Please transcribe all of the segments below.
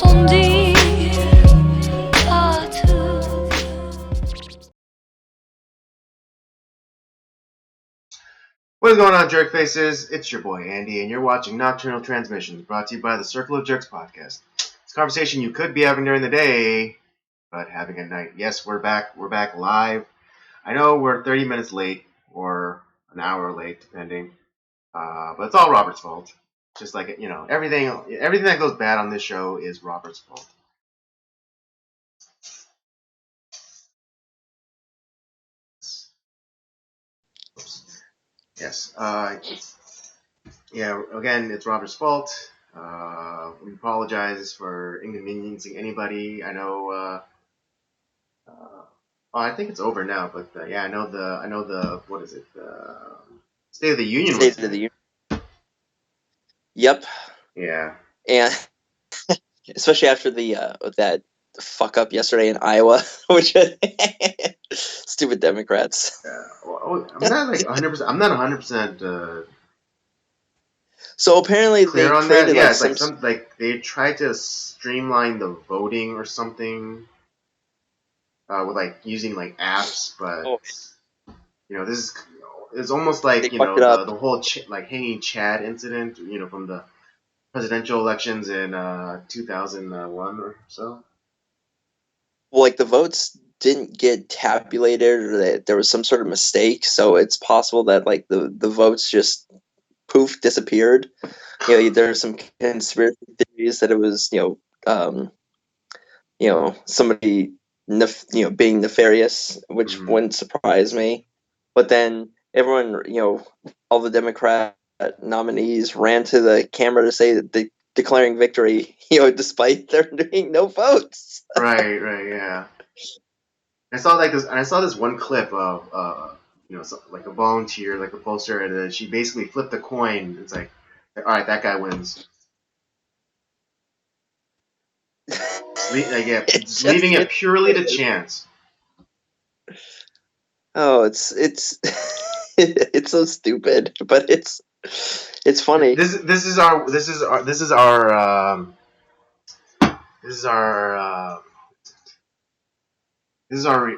entendit partout. What is going on, jerk faces? It's your boy Andy, and you're watching Nocturnal Transmissions, brought to you by the Circle of Jerks podcast. It's a conversation you could be having during the day, but having at night. Yes, we're back. We're back live. I know we're 30 minutes late, or an hour late, depending. But it's all Robert's fault. Just like, you know, everything that goes bad on this show is Robert's fault. Oops. Yes. Yeah, again, it's Robert's fault. We apologize for inconveniencing anybody. I know. I think it's over now, but yeah, I know the what is it? State of the Union was State of the today. Union. Yep. Yeah. And especially after the that fuck up yesterday in Iowa, which stupid Democrats. Well, I'm not like 100%. I'm not 100% So apparently clear they on that. created Yeah, like it's like some. they tried to streamline the voting or something with like using like apps, but Oh, you know, this is it's almost like, they you fucked know, it up. the whole like hanging Chad incident, you know, from the presidential elections in 2001 or so. Well, like the votes didn't get tabulated, or that there was some sort of mistake. So it's possible that like the votes just poof disappeared. You know, there's some conspiracy theories that it was somebody being nefarious, which Mm-hmm. wouldn't surprise me. But then everyone, all the Democrat nominees ran to the camera to say that they declaring victory, despite there being no votes. Right, yeah. I saw like this, and I saw this one clip of you know, like a volunteer, like a poster, and she basically flipped a coin. It's like, all right, that guy wins. Like, yeah, It's just just leaving it purely to chance. it's it's so stupid, but it's funny. This is our this is our this is our this is our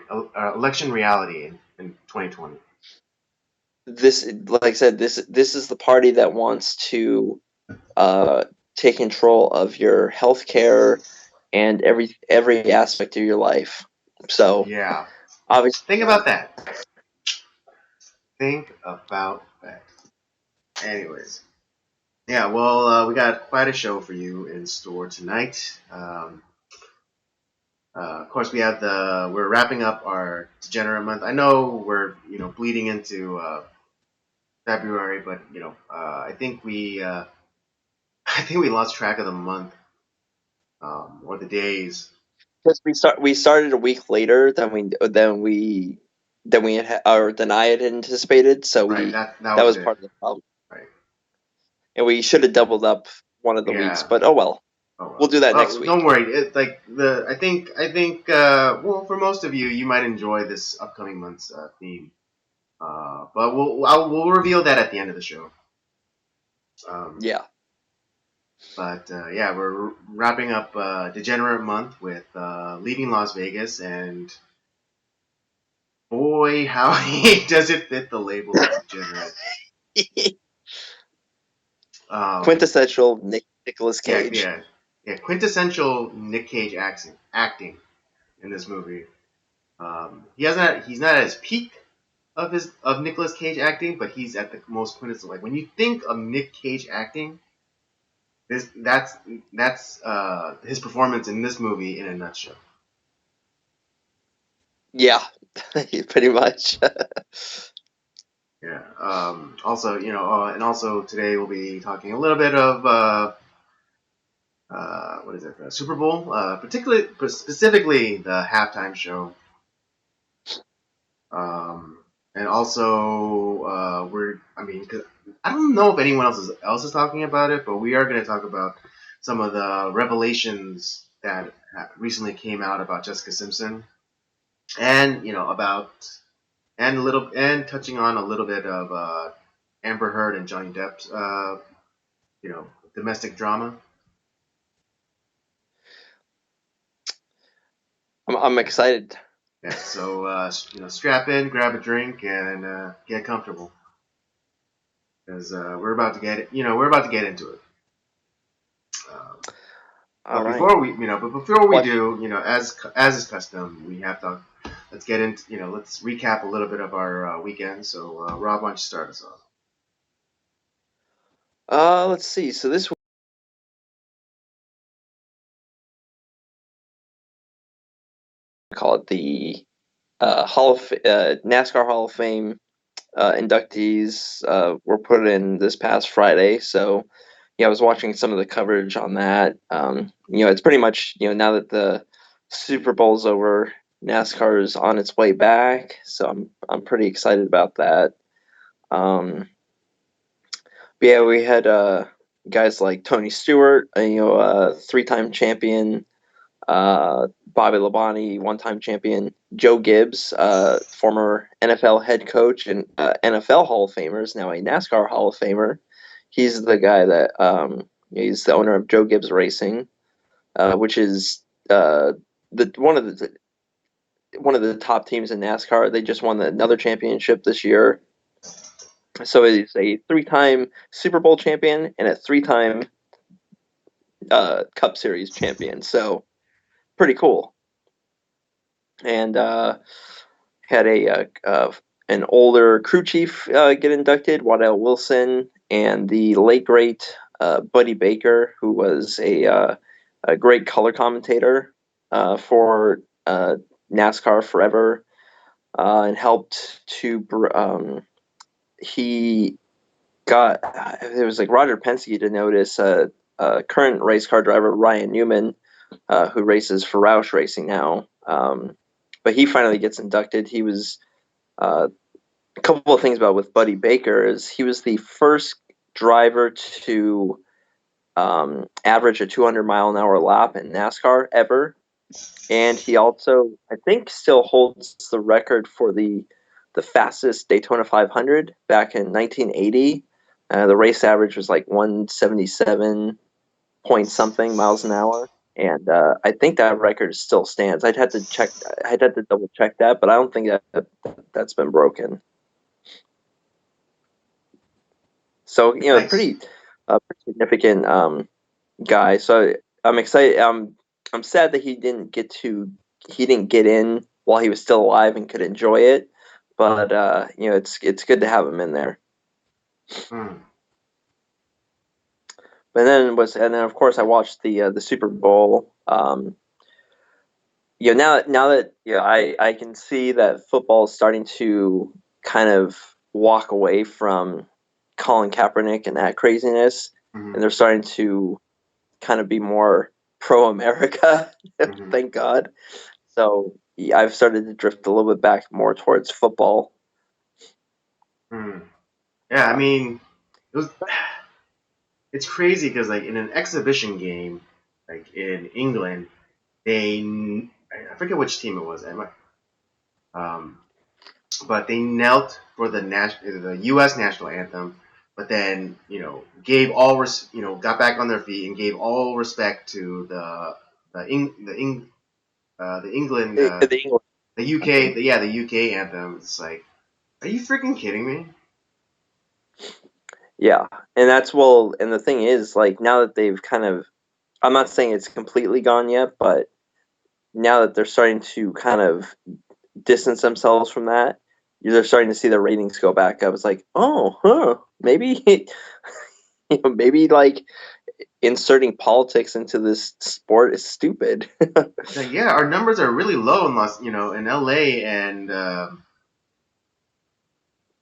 election reality in 2020. This, like I said, this is the party that wants to uh, take control of your healthcare and every aspect of your life. So Yeah, obviously, think about that. Think about that. Anyways, yeah. Well, we got quite a show for you in store tonight. Of course, we're wrapping up our degenerate month. I know we're, you know, bleeding into February, but you know, I think we I think we lost track of the month or the days. because we started a week later than I had anticipated. So Right, that that was was it. part of the problem, Right. and we should have doubled up one of the weeks. Yeah. But oh well, Oh we'll well. do that next Oh, week. don't worry. I think well, for most of you, you might enjoy this upcoming month's theme. But we'll reveal that at the end of the show. Yeah. But yeah, we're wrapping up Degenerate Month with leaving Las Vegas, and boy, how does it fit the label of degenerate. Quintessential Nicolas Yeah, Cage. quintessential Nick Cage acting in this movie. He's not at his peak of Nicolas Cage acting, but he's at the most quintessential. Like when you think of Nick Cage acting, that's his performance in this movie in a nutshell. Yeah, pretty much. Yeah. Also, you know, and also today we'll be talking a little bit of what is it? The Super Bowl, specifically the halftime show. And also, cause I don't know if anyone else is talking about it, but we are going to talk about some of the revelations that recently came out about Jessica Simpson, and you know and touching on a little bit of Amber Heard and Johnny Depp's you know, domestic drama. I'm excited. Yeah, so strap in, grab a drink, and get comfortable because we're about to get we're about to get into it. Um, All but right. before we What? do, as is custom, we have to let's get into let's recap a little bit of our weekend. So Rob, why don't you start us off? Let's see. So this we call it the NASCAR Hall of Fame inductees were put in this past Friday. So yeah, I was watching some of the coverage on that. It's pretty much now that the Super Bowl's over, NASCAR is on its way back. So I'm pretty excited about that. Um, but yeah, we had guys like Tony Stewart, three-time champion, Bobby Labonte, one-time champion, Joe Gibbs, former NFL head coach and NFL Hall of Famer, is now a NASCAR Hall of Famer. He's the guy that he's the owner of Joe Gibbs Racing, which is the one of the top teams in NASCAR. They just won another championship this year. So he's a three-time Super Bowl champion and a three-time Cup Series champion. So pretty cool. And had an older crew chief get inducted, Waddell Wilson, and the late great Buddy Baker, who was a great color commentator for NASCAR forever, and helped to. He got it was like Roger Penske to notice current race car driver Ryan Newman, who races for Roush Racing now. But he finally gets inducted. He was a couple of things about with Buddy Baker is he was the first driver to average a 200-mile-an-hour lap in NASCAR ever, and he also, I think, still holds the record for the fastest Daytona 500 back in 1980. The race average was like 177 point something miles an hour, and I think that record still stands. I'd have to check. I'd have to double check that, but I don't think that's been broken. So Nice. pretty significant guy. So I'm excited. I'm sad that he didn't get in while he was still alive and could enjoy it. But it's good to have him in there. Hmm. And then of course I watched the Super Bowl. Now that I can see that football is starting to kind of walk away from Colin Kaepernick and that craziness, Hmm. and they're starting to kind of be more pro America. Hmm. Thank God. So yeah, I've started to drift a little bit back more towards football. Hmm. Yeah, I mean, it was. It's crazy because like in an exhibition game, like in England, they I forget which team it was. Um, but they knelt for the U.S. national anthem, but then gave got back on their feet and gave all respect to the England The English the UK anthem. the UK anthem. It's like, are you freaking kidding me? Yeah, and the thing is, like now that they've kind of, I'm not saying it's completely gone yet, but now that they're starting to kind of distance themselves from that, they're starting to see the ratings go back up. It's like, oh, huh, maybe, maybe like inserting politics into this sport is stupid. It's like, yeah, our numbers are really low in LA and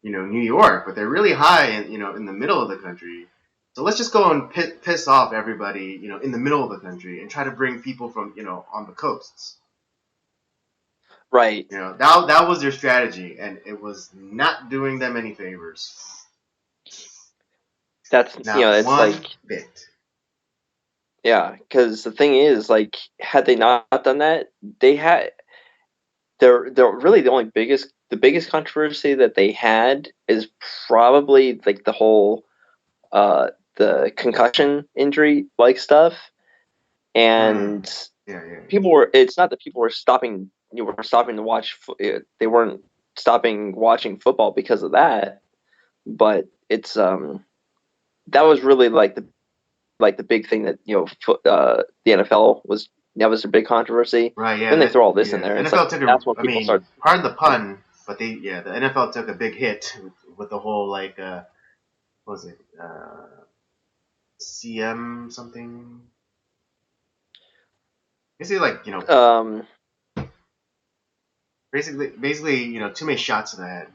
New York, but they're really high in the middle of the country. So let's just go and piss off everybody in the middle of the country and try to bring people from on the coasts. Right. That was their strategy, and it was not doing them any favors. That's Not it's like, one bit. yeah, because the thing is, like, had they not done that, they're really the biggest controversy that they had is probably like the whole the concussion injury like stuff, Hmm. and Yeah. people were. It's not that people were stopping. You were stopping to watch. They weren't stopping watching football because of that. But it's that was really like the big thing that the NFL was, that was a big controversy. Right. Yeah. Then they That. throw all this in Yeah. there, The and it's like NFL took a. that's when I people mean, start. pardon the pun, but the NFL took a big hit with the whole like what was it CM something. Basically, like Um, basically too many shots to the head.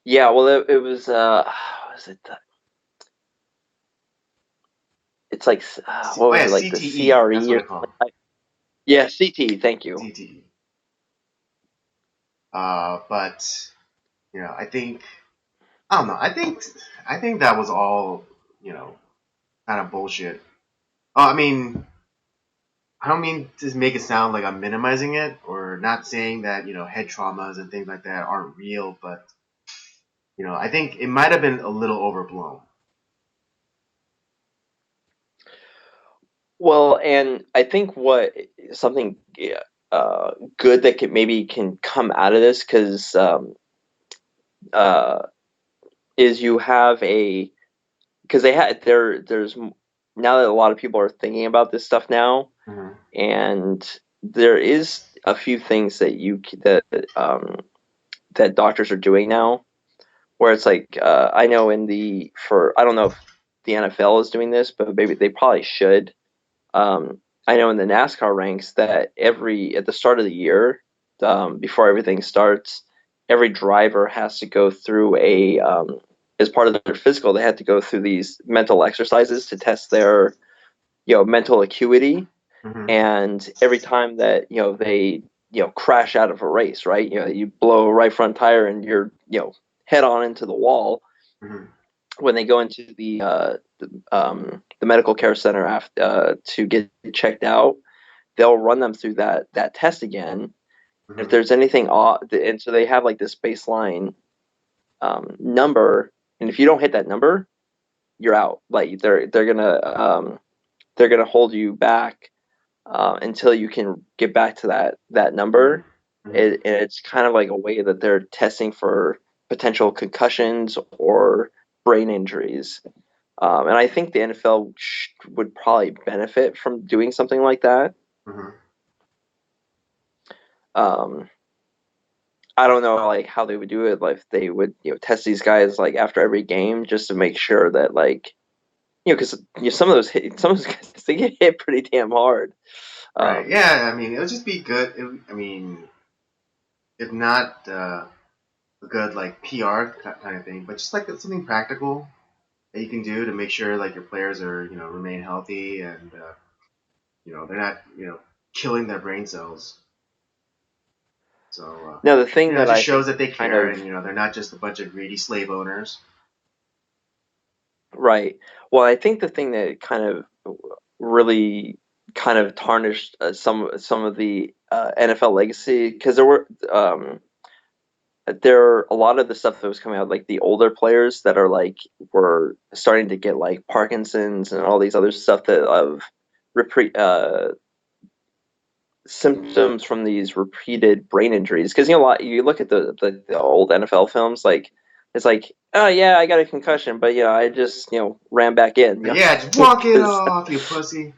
yeah, well, it was what was it? It's like what Oh was yeah, it, like the CTE. That's CRE what or I call yeah, CT. Thank it. you. CTE. But I don't know. I think that was all kind of bullshit. Oh, I mean, I don't mean to make it sound like I'm minimizing it or not saying that head traumas and things like that aren't real, but I think it might have been a little overblown. Well, and I think what something good that can come out of this, because uh, is you have a because they had there's now that a lot of people are thinking about this stuff now, Mm-hmm. and there is a few things that that doctors are doing now, where it's like I know I don't know if the NFL is doing this, but maybe they probably should. Um, I know in the NASCAR ranks that at the start of the year, before everything starts, every driver has to go through as part of their physical, they have to go through these mental exercises to test their, mental acuity. Mm-hmm. And every time that, they, crash out of a race, right? You blow a right front tire and you're, head on into the wall. Mm-hmm. When they go into the medical care center after to get checked out, they'll run them through that test again. If Mm-hmm. there's anything off, and so they have like this baseline number, and if you don't hit that number, you're out. Like they're gonna hold you back until you can get back to that number. Mm-hmm. And it's kind of like a way that they're testing for potential concussions or brain injuries. And I think the NFL would probably benefit from doing something like that. Mm-hmm. Um, I don't know like how they would do it. Like if they would test these guys like after every game just to make sure that like because some of those guys they get hit pretty damn hard. Right. Um, Yeah. I mean, it would just be good. I mean, if not a good like PR kind of thing, but just like something practical that you can do to make sure like your players are remain healthy and they're not killing their brain cells. So Now the thing it that just I shows think that they kind care of and they're not just a bunch of greedy slave owners. right. Well, I think the thing that kind of really kind of tarnished some of the NFL legacy, because there a lot of the stuff that was coming out, like the older players that are like were starting to get like Parkinson's and all these other stuff that of symptoms from these repeated brain injuries. Because you look at the old NFL films, like it's like, oh yeah, I got a concussion, but I just ran back in, Yeah, just walk it 'cause- off, you pussy.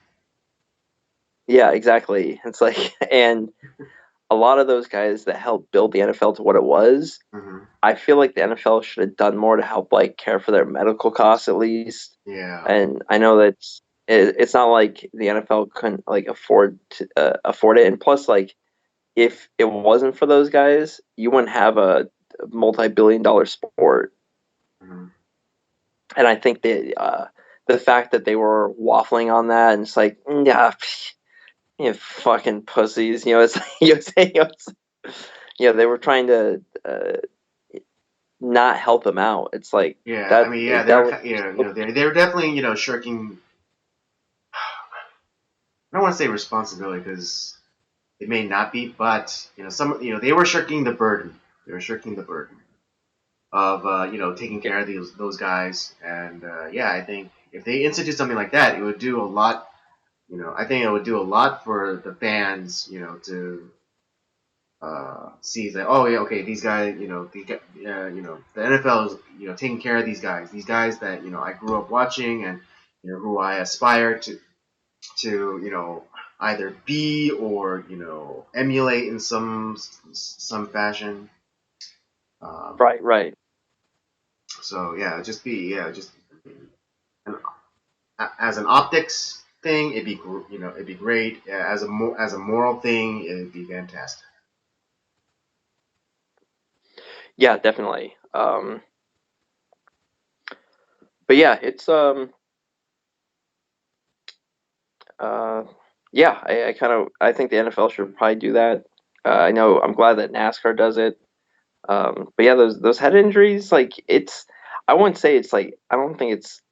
yeah, exactly. It's like, and a lot of those guys that helped build the NFL to what it was, Hmm. I feel like the NFL should have done more to help like care for their medical costs at least. Yeah. And I know that it's not like the NFL couldn't like afford it. And plus, like if it wasn't for those guys, you wouldn't have a multi-billion-dollar sport. Hmm. And I think that the fact that they were waffling on that and it's like, yeah, you fucking pussies, it's they were trying to not help him out. It's like Yeah, I that mean, yeah, that was they're definitely shirking. I don't want to say responsibility because it may not be, but they were shirking the burden. They were shirking the burden of taking care of those guys, and yeah, I think if they institute something like that, it would do a lot. I think it would do a lot for the fans, to see that, oh yeah, okay, these guys, the NFL is taking care of these guys that I grew up watching, and who I aspire to either be or emulate in some fashion. Right, right. So yeah, just an, as an optics thing, it'd be great. As a moral thing, it'd be fantastic. Yeah, definitely. But yeah, it's uh yeah, I kind of I think the NFL should probably do that. I know I'm glad that NASCAR does it. But yeah, those head injuries, like it's I wouldn't say it's like I don't think it's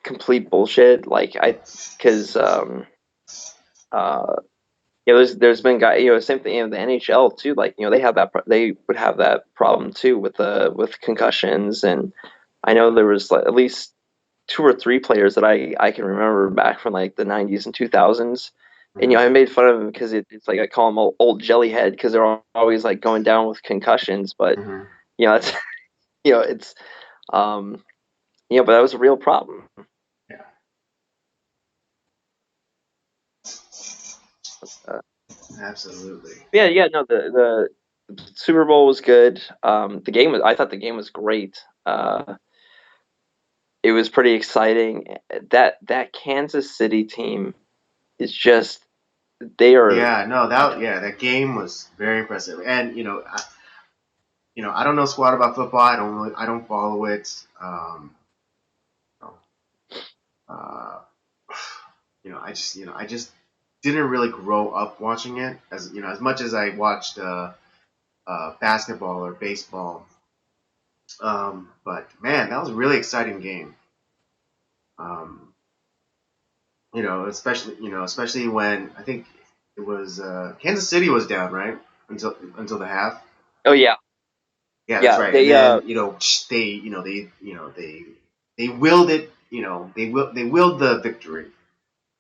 complete bullshit. Like I because uh yeah, there's been guy same thing in the NHL too. Like they have they would have that problem too with concussions, and I know there was like at least two or three players that I can remember back from like the 90s and 2000s. And Mm-hmm. I made fun of them because it's like I call them old jellyhead because they're always like going down with concussions. But Mm-hmm. it's it's um but that was a real problem. Yeah, Uh, absolutely. yeah, no, the Super Bowl was good. I thought the game was great. It was pretty exciting. That Kansas City team is just they are. Yeah, no, that game was very impressive, and I don't know squat about football. I don't follow it. Uh, I just didn't really grow up watching it as much as I watched basketball or baseball. But man, that was a really exciting game. Um, especially when I think it was Kansas City was down, right, until the half. Oh yeah, Yeah, that's yeah. right. And They then they willed it. They willed the victory,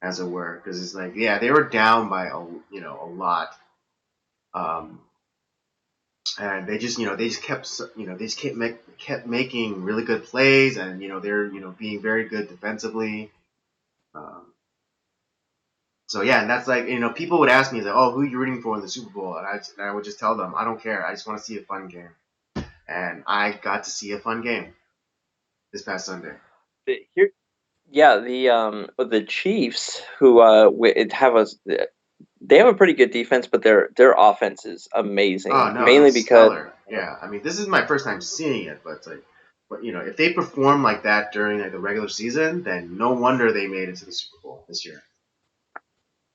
as it were, because it's like, yeah, they were down by a lot. Um, and they just kept making really good plays, and they're being very good defensively. Um, so yeah, and that's like, people would ask me like, oh, who are you rooting for in the Super Bowl, and I would just tell them I don't care, I just want to see a fun game, and I got to see a fun game this past Sunday. here, yeah, the Chiefs who have a they have a pretty good defense, but their offense is Oh amazing. no, Mainly it's because stellar. Yeah, I mean, this is my first time seeing it, but it's like, but if they perform like that during like the regular season, then no wonder they made it to the Super Bowl this year.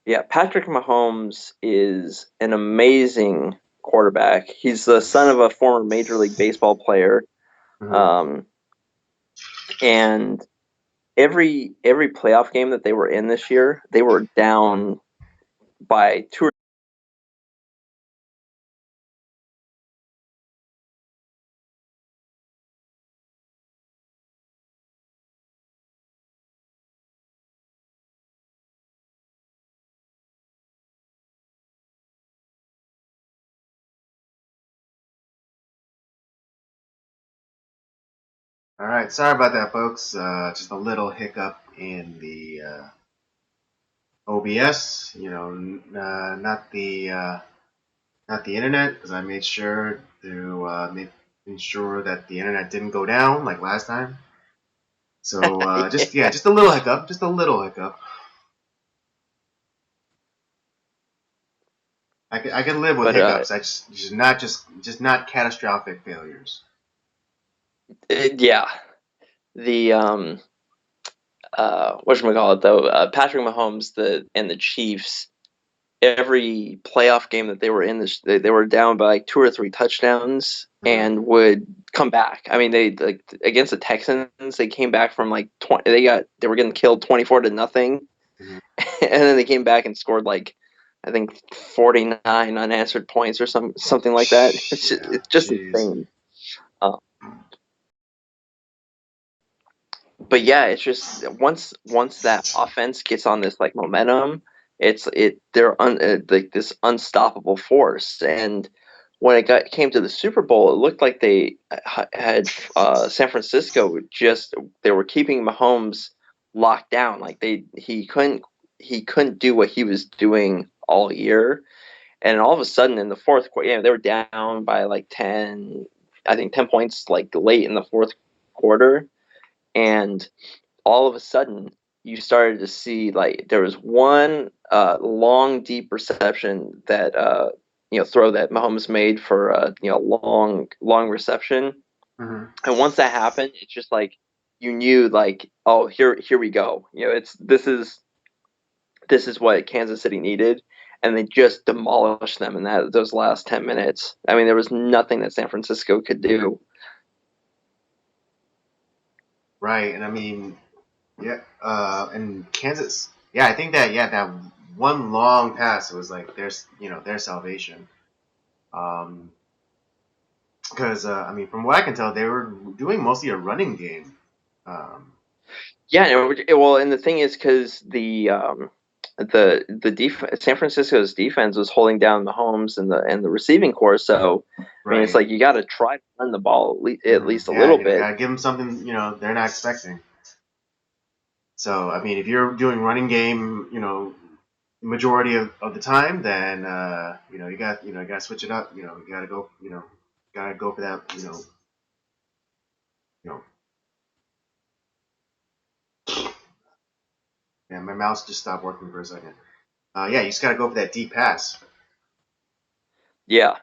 yeah, Patrick Mahomes is an amazing quarterback. He's the son of a former Major League Baseball player, Mm-hmm. um, and every playoff game that they were in this year, they were down by two. All right, sorry about that, folks. Just a little hiccup in the OBS. Not the internet, because I made sure to make ensure that the internet didn't go down like last time. So just a little hiccup, just a little hiccup. I can live with But hiccups. I just not catastrophic failures. yeah, the whatchamacallit though, Patrick Mahomes and the Chiefs, every playoff game that they were in this they were down by like two or three touchdowns Mm-hmm. and would come back. I mean, they like against the Texans, they came back from like 20, they were getting killed 24 to nothing. Mm-hmm. And then they came back and scored like I think 49 unanswered points or something like that. Yeah, It's just jeez. insane. Uh, but yeah, it's just once that offense gets on this like momentum, they're like this unstoppable force. And when came to the Super Bowl, it looked like they had San Francisco just they were keeping Mahomes locked down. Like he couldn't do what he was doing all year. And all of a sudden in the fourth quarter, they were down by like 10, I think 10 points like late in the fourth quarter. And all of a sudden you started to see like there was one long deep reception that throw that Mahomes made for long reception. Hmm. And once that happened, it's just like you knew like, oh, here we go. It's this is what Kansas City needed, and they just demolished them in those last 10 minutes. I mean, there was nothing that San Francisco could do. Right, and I mean, yeah, and Kansas, yeah, I think that that one long pass was like their salvation. Um, because I mean, from what I can tell, they were doing mostly a running game. Um, Yeah, well, and the thing is, because San Francisco's defense was holding down the Mahomes and the receiving core. So I mean, it's right. like you got to try to run the ball at Hmm. least a Yeah, little bit. gotta give them something they're not expecting. So I mean, if you're doing running game, majority of the time, then you gotta switch it up. You gotta go gotta go for that. You know, yeah, my mouse just stopped working for a second. Yeah, you just gotta go for that deep pass. Yeah,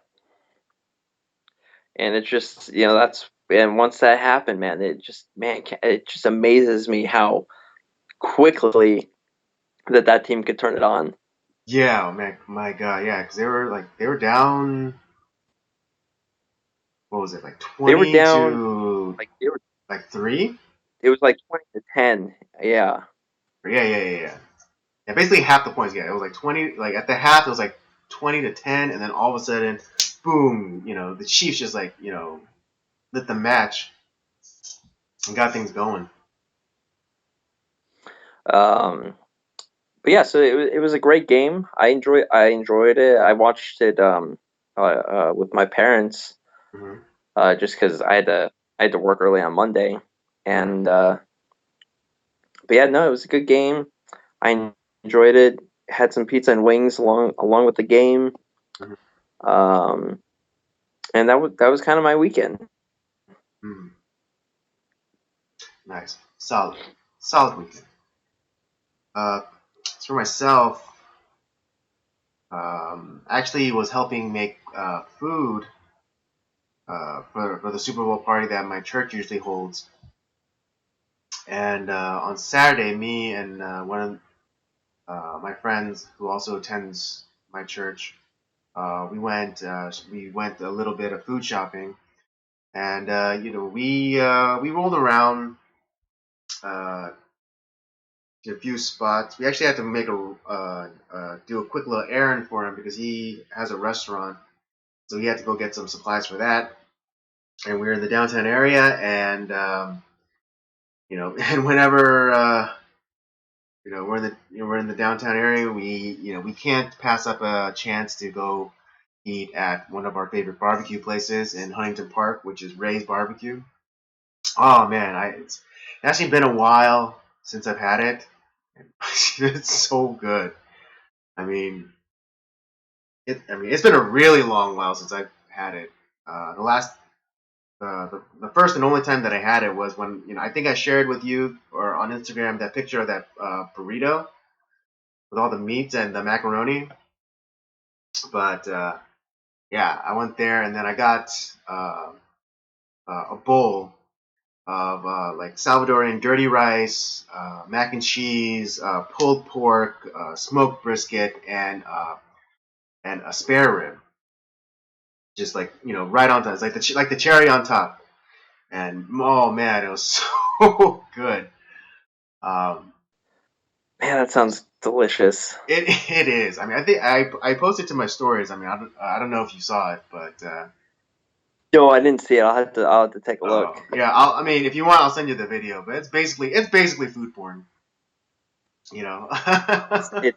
and it's just that's and once that happened, man, it just amazes me how quickly that team could turn it on. Yeah, oh, man, my God, yeah, because they were down. What was it, like They were 20 down to like they were. like three? It was like 20-10. Yeah. Yeah, yeah, yeah, yeah. Yeah, basically half the points. Yeah, it was like 20. Like at the half, it was like 20 to 10, and then all of a sudden, boom! The Chiefs just lit the match and got things going. Um, but yeah, so it was a great game. I enjoyed it. I watched it with my parents Hmm. just because I had to work early on Monday, Right. and but yeah, no, it was a good game. I enjoyed it. Had some pizza and wings along with the game, Hmm. um, and that was kind of my weekend. Hmm. Nice, solid, solid weekend. As for myself, actually was helping make food for the Super Bowl party that my church usually holds. And on Saturday, me and one of my friends who also attends my church, we went a little bit of food shopping, and we rolled around uh, to a few spots. We actually had to make do a quick little errand for him because he has a restaurant, so he had to go get some supplies for that. And we were in the downtown area, and and whenever we're in the downtown area, we can't pass up a chance to go eat at one of our favorite barbecue places in Huntington Park, which is Ray's Barbecue. Oh man, it's actually been a while since I've had it. It's so good. I mean, it's been a really long while since I've had it. The last, the first and only time that I had it was when I think I shared with you or on Instagram that picture of that burrito with all the meats and the macaroni. But yeah, I went there and then I got a bowl of like Salvadorian dirty rice, mac and cheese, pulled pork, smoked brisket, and a spare rib. Just like right on top. It's like the cherry on top. And oh man, it was so good. Um, Man, that sounds delicious. it is. I mean, I think I posted to my stories. I mean, I don't know if you saw it, but No, I didn't see it. I'll have to take a look. Yeah. I mean, if you want, I'll send you the video. But it's basically food porn. You know. It,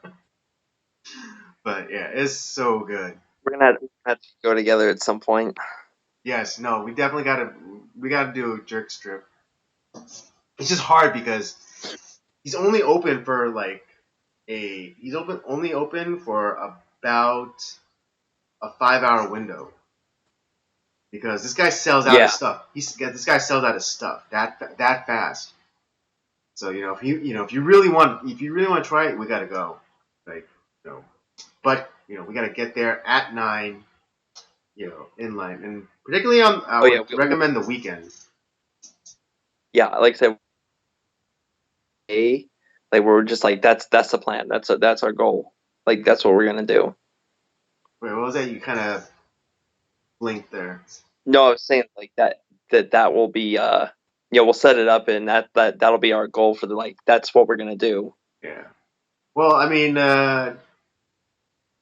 But yeah, it's so good. we're gonna have to go together at some point. Yes. No. We gotta do a jerk strip. It's just hard because he's only open for like only open for about a 5 hour window because this guy sells out his Yeah. stuff. This guy sells out his stuff that fast. So if you really want to try it, we gotta go. Like but we gotta get there at 9. In line, and particularly I Oh yeah. would recommend the weekend. Yeah. Like I said, like we're just like that's the plan. That's our goal. Like that's what we're gonna do. Wait, what was that? You kind of blinked there. No, I was saying like that will be we'll set it up and that'll be our goal for the like that's what we're gonna do. Yeah. Well, I mean,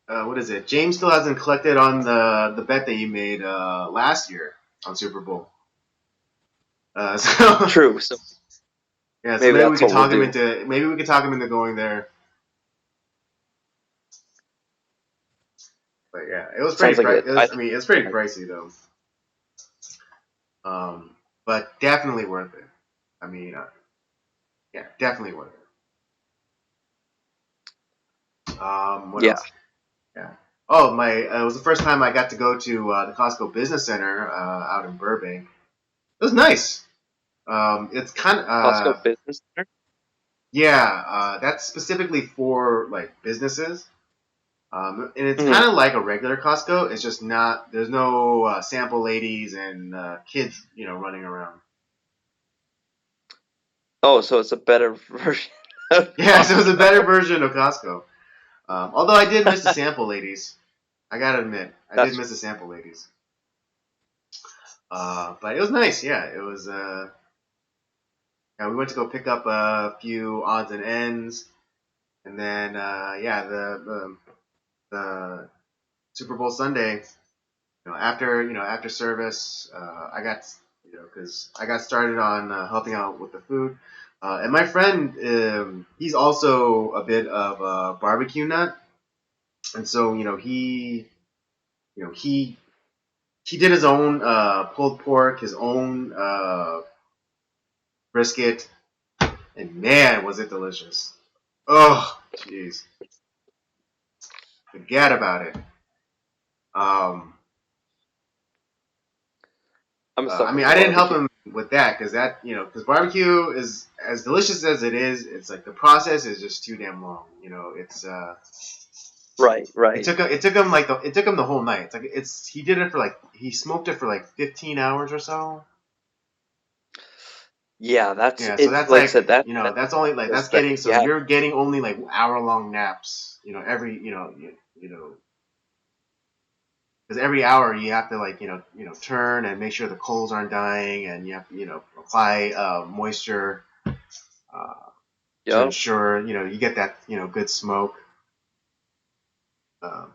what is it? James still hasn't collected on the bet that you made last year on Super Bowl. So True. So yeah, so maybe maybe we that's could what we'll talk him do. into going there. But yeah, it was pretty. Sounds like it. I mean, it's pretty pricey though. But definitely worth it. I mean, yeah, definitely worth it. What Yeah. else? Yeah. Oh, it was the first time I got to go to the Costco Business Center out in Burbank. It was nice. It's kind of Costco Business Center. yeah. That's specifically for like businesses. And it's kind Mhm. of like a regular Costco. It's just not. There's no sample ladies and kids, running around. Oh, so it's a better version of Yeah, so it was a Costco. better version of Costco. Although I did miss the sample ladies. I gotta admit, I did That's miss the sample ladies. But it was nice. Yeah, it was. Yeah, we went to go pick up a few odds and ends, and then yeah, the Super Bowl Sunday. After service, I got because I got started on helping out with the food, and my friend, he's also a bit of a barbecue nut, and so he did his own pulled pork, his own brisket, and man, was it delicious! Oh, jeez, forget about it. Um, I'm a I sucker mean, for I didn't help barbecue. him with that because barbecue is as delicious as it is. It's like the process is just too damn long. It's Right, it right. took it took him like it took him the whole night. He did it for like he smoked it for like 15 hours or so. Yeah, that's Yeah, so it's that's like I like said that's that's only like that's respect getting if so you have. you're getting only like hour-long naps. Every because every hour you have to like turn and make sure the coals aren't dying, and you have to apply moisture uh, to Yep. ensure you get that good smoke. Um,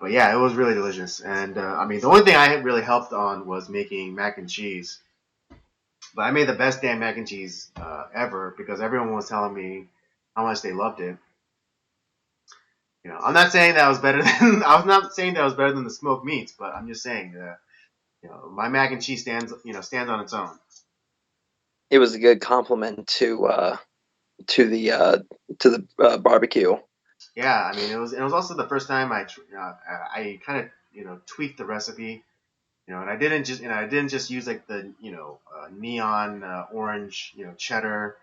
but yeah, it was really delicious, and I mean the only thing I really helped on was making mac and cheese. But I made the best damn mac and cheese ever because everyone was telling me how much they loved it. I'm not saying that was better than I was not saying that was better than the smoked meats, but I'm just saying that my mac and cheese stands on its own. It was a good compliment to the barbecue. Yeah, I mean it was also the first time I kind of tweaked the recipe. And I didn't just use like the neon orange cheddar.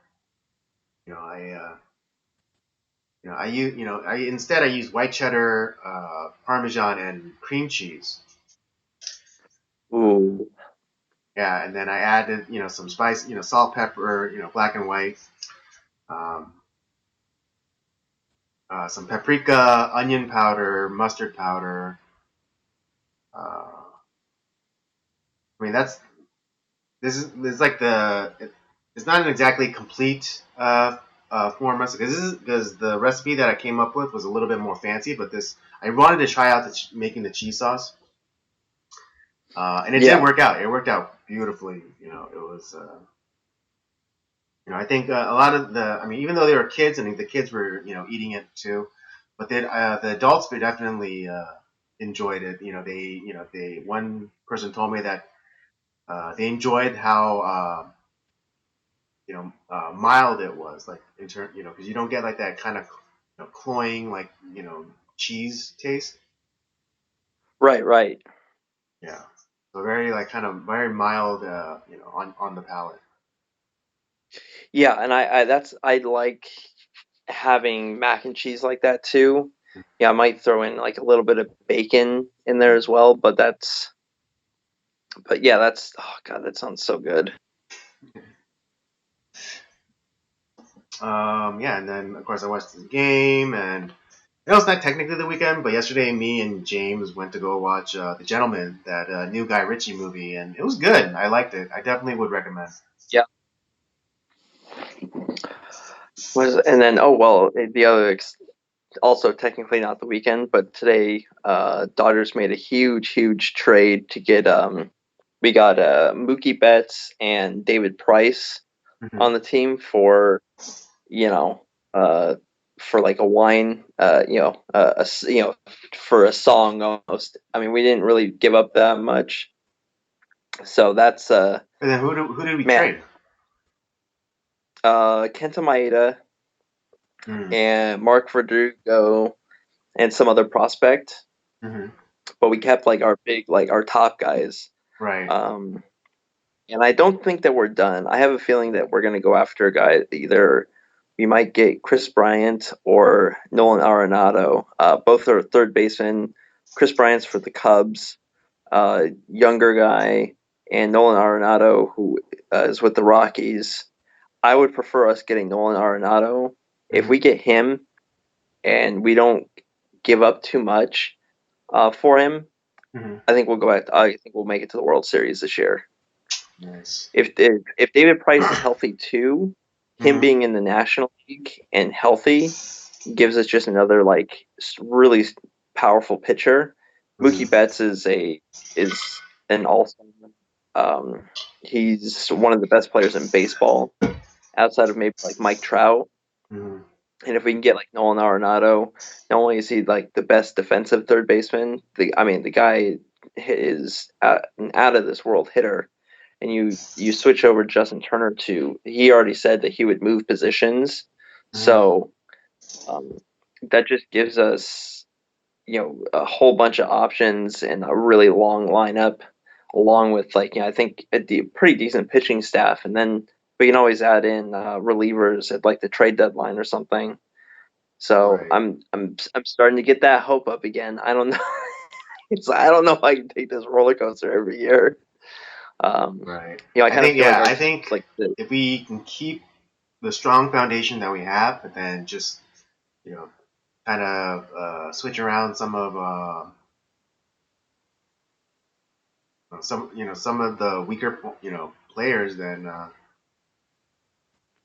I I use I instead I use white cheddar, parmesan, and cream cheese. Ooh. Yeah, and then I added some spice, salt, pepper, black and white, um, some paprika, onion powder, mustard powder. I mean this is like it's not an exactly complete form recipe because the recipe that I came up with was a little bit more fancy, but this I wanted to try out making the cheese sauce. And it did Yeah. work out. It worked out beautifully. It was. I think a lot of I mean, even though they were kids, and the kids were, eating it too, but the adults definitely enjoyed it. One person told me that they enjoyed how mild it was, like in turn, because you don't get like that kind of cloying, like cheese taste. Right. Right. Yeah, so very like kind of very mild, on the palate. Yeah, and I like having mac and cheese like that too. Yeah, I might throw in like a little bit of bacon in there as well, but yeah, that's oh god, that sounds so good. Yeah, and then of course I watched the game, and it's not technically the weekend, but yesterday me and James went to go watch The Gentleman, that new Guy Ritchie movie, and it was good. I liked it. I definitely would recommend. Yeah. And then oh well, the other also technically not the weekend, but today Dodgers made a huge trade to get we got Mookie Betts and David Price Mm-hmm. on the team you know, uh, for like a wine, for a song almost. I mean, we didn't really give up that much, so that's And then who did we man, trade? Kenta Maeda Mm-hmm. and Mark Verdugo and some other prospect, Mm-hmm. but we kept like our top guys. Right. Um, And I don't think that we're done. I have a feeling that we're going to go after a guy. Either we might get Chris Bryant or Nolan Arenado. Both are third baseman. Chris Bryant's for the Cubs, younger guy, and Nolan Arenado, who is with the Rockies. I would prefer us getting Nolan Arenado. If Mm-hmm. we get him and we don't give up too much for him, Mm-hmm. I think we'll go back. I think we'll make it to the World Series this year. Nice. If David Price is healthy too, him Mm-hmm. being in the National League and healthy gives us just another like really powerful pitcher. Mm-hmm. Mookie Betts is an all-star. Um, he's one of the best players in baseball outside of maybe like Mike Trout. Mm-hmm. And if we can get like Nolan Arenado, not only is he like the best defensive third baseman, the guy is an out of this world hitter. And you switch over Justin Turner to he already said that he would move positions, Mm-hmm. so um, that just gives us a whole bunch of options and a really long lineup, along with like I think pretty decent pitching staff, and then we can always add in relievers at like the trade deadline or something. So Right. I'm starting to get that hope up again. I don't know. I don't know if I can take this roller coaster every year. Um, Right. I I kind of think feel like yeah. our I team's think like if we can keep the strong foundation that we have, but then just you know kind of switch around some of some of the weaker players, then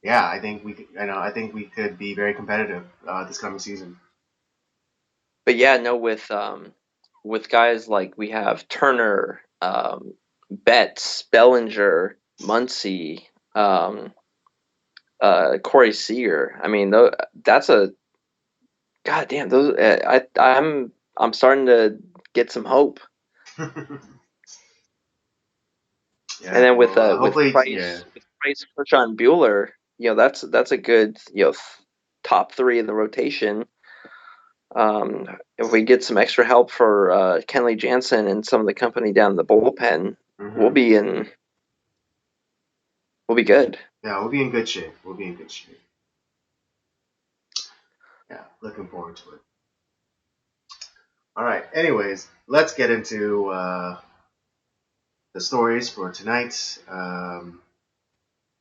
yeah, I think we could, I think we could be very competitive this coming season. but yeah, no, with guys like we have Turner, Betts, Bellinger, Muncy, Corey Seager. I mean, that's a goddamn. Those I'm starting to get some hope. And Yeah. then Well, with hopefully, yeah. Price, Sean Bueller, that's a good top three in the rotation. If we get some extra help for Kenley Jansen and some of the company down in the bullpen, we'll Hmm. be in. We'll be good. Yeah, we'll be in good shape. We'll be in good shape. Yeah, looking forward to it. All right. Anyways, let's get into the stories for tonight. Kind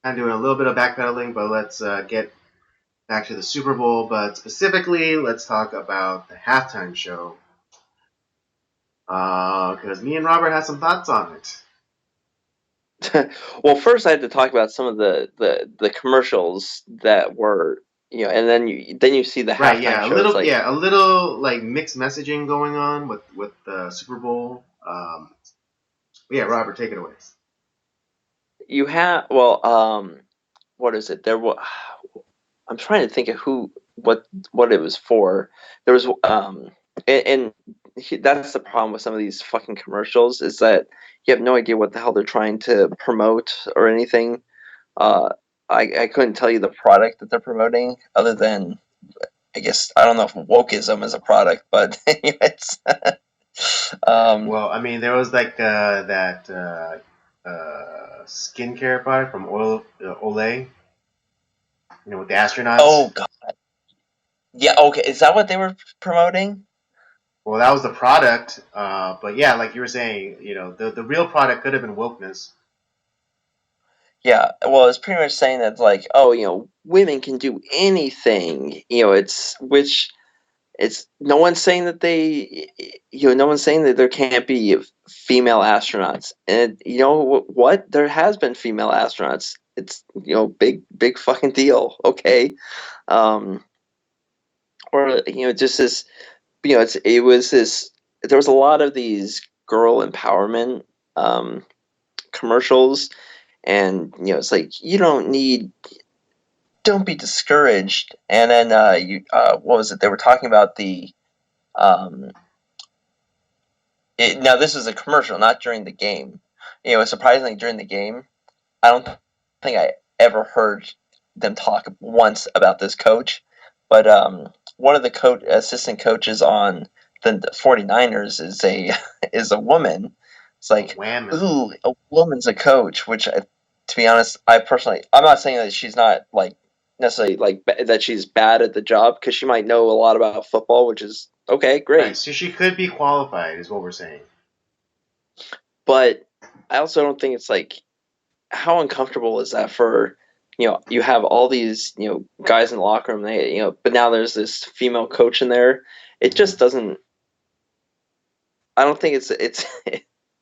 of doing a little bit of backpedaling, but let's get back to the Super Bowl. But specifically, let's talk about the halftime show because me and Robert had some thoughts on it. Well, first I had to talk about some of the commercials that were and then you see the Right, halftime show. It's like a little like mixed messaging going on with the Super Bowl. Yeah, Robert, take it away. You have what is it? There was I'm trying to think of what it was for. There was and that's the problem with some of these fucking commercials is that you have no idea what the hell they're trying to promote or anything. Uh, I couldn't tell you the product that they're promoting other than I guess I don't know if wokeism is a product, but it's Well, I mean, there was like that skincare product from Olay, with the astronauts. oh god, yeah, okay, is that what they were promoting? Well, that was the product, but yeah, like you were saying, the real product could have been wokeness. Yeah, well, it's pretty much saying that like, oh, women can do anything. It's no one's saying that no one's saying that there can't be female astronauts. And you know what? There has been female astronauts. It's big fucking deal. Okay, um, or just this. It was this. There was a lot of these girl empowerment um, commercials, and it's like you don't be discouraged. And then what was it? They were talking about um, now this is a commercial, not during the game. Surprisingly during the game, I don't think I ever heard them talk once about this coach. But one of the assistant coaches on the 49ers is a is a woman. It's A like, whammon. ooh, a woman's a coach, which to be honest, I'm not saying that she's not like necessarily like that she's bad at the job because she might know a lot about football, which is okay, Right, great. so she could be qualified, is what we're saying. But I also don't think it's like how uncomfortable is that for you have all these guys in the locker room they but now there's this female coach in there. It Hmm. just doesn't. I don't think it's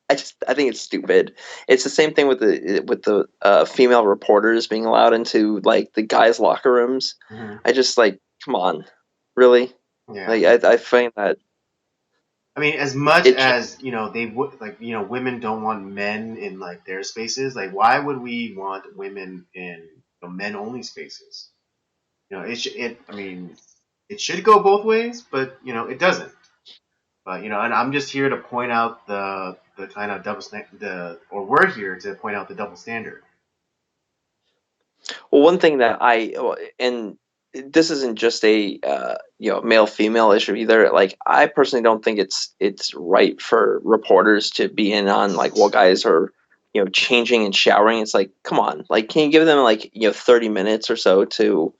I think it's stupid. It's the same thing with the female reporters being allowed into like the guys locker rooms. Hmm. I just like come on, really. Yeah. Like I find that I mean, as much it just as they would like, women don't want men in like their spaces. Like, why would we want women in men only spaces? It should. I mean, it should go both ways, but it doesn't. But and I'm just here to point out the kind of or we're here to point out the double standard. Well, one thing that and this isn't just a male female issue either. Like I personally don't think it's right for reporters to be in on like while guys are changing and showering. It's like come on, like can you give them like 30 minutes or so to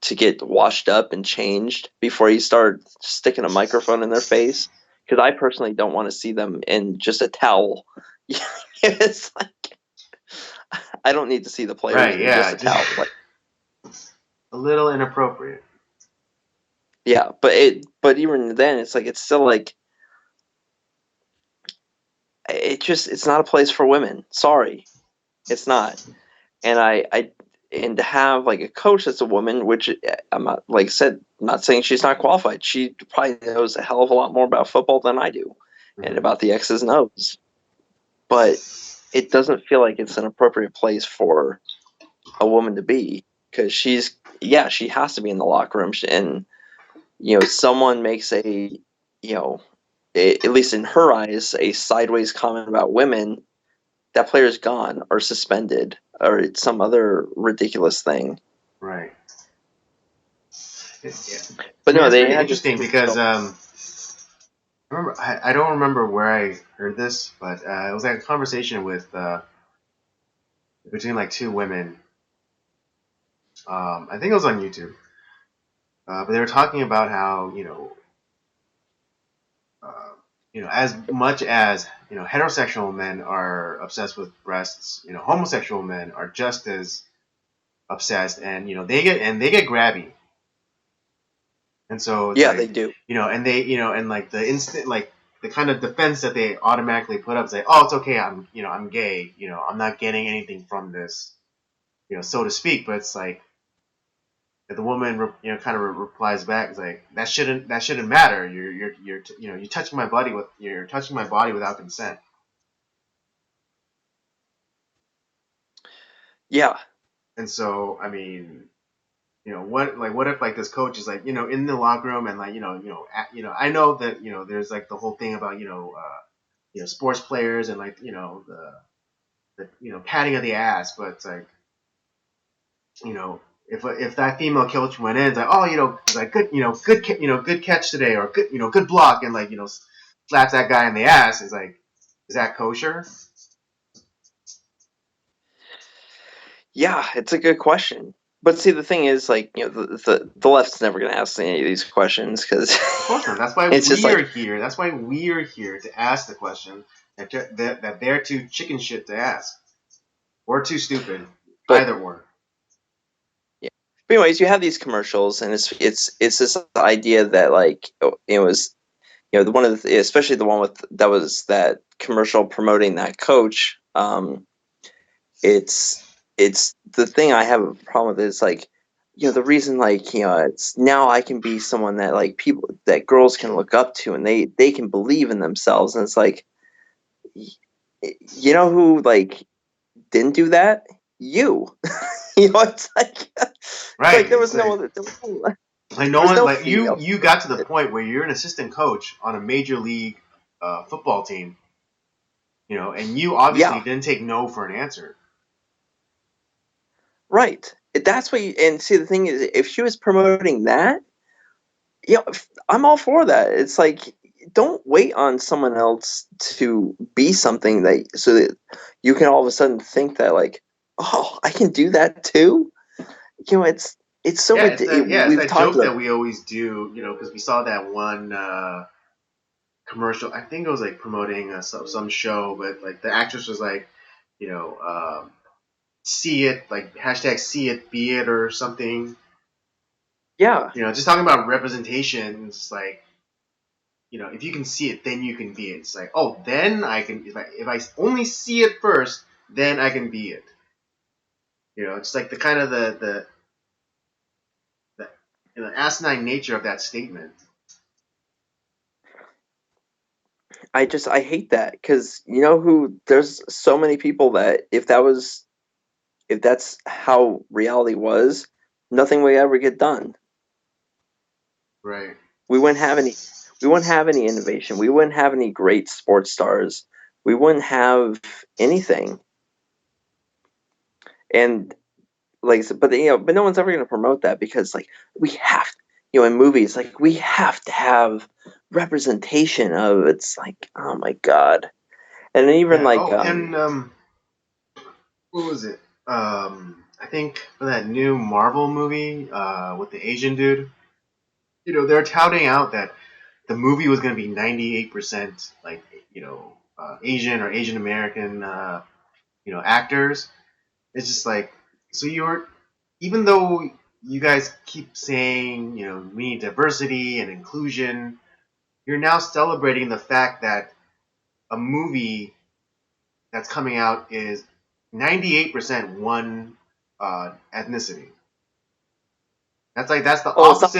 to get washed up and changed before you start sticking a microphone in their face? Because I personally don't want to see them in just a towel. It's like I don't need to see the players Right? in just Yeah. a Just towel. Like a little inappropriate. yeah, but even then, it's like it's still like it's not a place for women. Sorry, it's not. And and to have like a coach that's a woman, which I'm not like I said, not saying she's not qualified. She probably knows a hell of a lot more about football than I do, and Hmm. about the X's and O's. But it doesn't feel like it's an appropriate place for a woman to be because she has to be in the locker room and someone makes you know at least in her eyes, a sideways comment about women, that player's gone or suspended or it's some other ridiculous thing. Right. Yeah. I But mean, no, that's they pretty had this interesting because commercial. I don't remember where I heard this, but it was like a conversation with between like two women. I think it was on YouTube, but they were talking about how uh, as much as heterosexual men are obsessed with breasts, homosexual men are just as obsessed, and they get grabby, and so it's Yeah, they like do. and they and like the instant like the kind of defense that they automatically put up is like, oh, it's okay, I'm gay, I'm not getting anything from this, so to speak, but it's like the woman kind of replies back, it's like that shouldn't matter, you're touching my body without consent. Yeah. And so, I mean, what if like this coach is like, in the locker room and like, I know that, there's like the whole thing about, sports players and like, the patting of the ass, but it's like, you know, if that female coach went in, it's like, oh, it's like good, good catch today, or good, good block, and like, slaps that guy in the ass, is like, is that kosher? Yeah, it's a good question. But see, the thing is, like, the left's never going to ask any of these questions because Of course not. That's why it's just we are like, here. That's why we are here to ask the question that they're too chicken shit to ask, or too stupid, but either or. yeah. But anyways, you have these commercials, and it's this idea that like it was the one of the, especially the one with that was that commercial promoting that coach. It's the thing I have a problem with is like the reason like it's now I can be someone that like people that girls can look up to and they can believe in themselves, and it's like you know who like didn't do that? You. It's Right? like It's like, no there was one, no like, you female. you got to the point where you're an assistant coach on a major league football team, and you obviously Yeah, didn't take no for an answer. right. That's what you, and see the thing is if she was promoting that, I'm all for that. It's like don't wait on someone else to be something that so that you can all of a sudden think that like, oh, I can do that too. It's so Yeah, it's we've that talked joke about. that we always do, because we saw that one commercial. I think it was like promoting some show, but like the actress was like, you know, see it, like hashtag see it, be it, or something. Yeah, Just talking about representation. It's like, if you can see it, then you can be it. It's like, oh, then I can. If I only see it first, then I can be it. It's like the kind of the asinine nature of that statement. I hate that because who there's so many people that if that's how reality was, nothing would ever get done. Right. We wouldn't have any we wouldn't have any innovation. We wouldn't have any great sports stars. We wouldn't have anything. And like but but no one's ever going to promote that because like we have in movies like we have to have representation of it's like oh my god. And even Yeah. like Oh, and what was it? I think for that new Marvel movie with the Asian dude, they're touting out that the movie was going to be 98% like, Asian or Asian American, actors. It's just like, so even though you guys keep saying, we need diversity and inclusion, you're now celebrating the fact that a movie that's coming out is 98% one ethnicity. That's the oh it's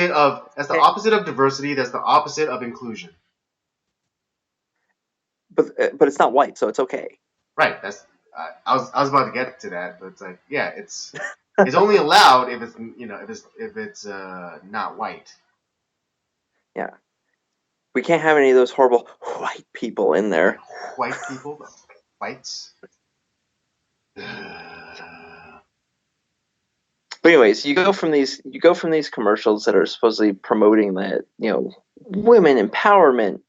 not opposite of diversity. That's the opposite of inclusion. but it's not white so it's okay. Right. I was about to get to that, but it's like, yeah, it's only allowed if it's not white. Yeah, we can't have any of those horrible white people in there. White people, whites. But anyways, you go from these commercials that are supposedly promoting that women empowerment,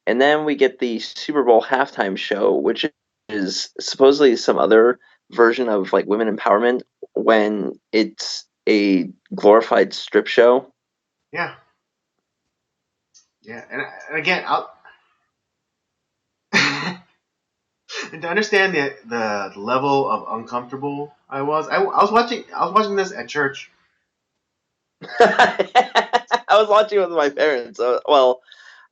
and then we get the Super Bowl halftime show, which is supposedly some other version of like women empowerment when it's a glorified strip show. Yeah, yeah, and again, and to understand the level of uncomfortable I was watching this at church. I was watching with my parents. Well,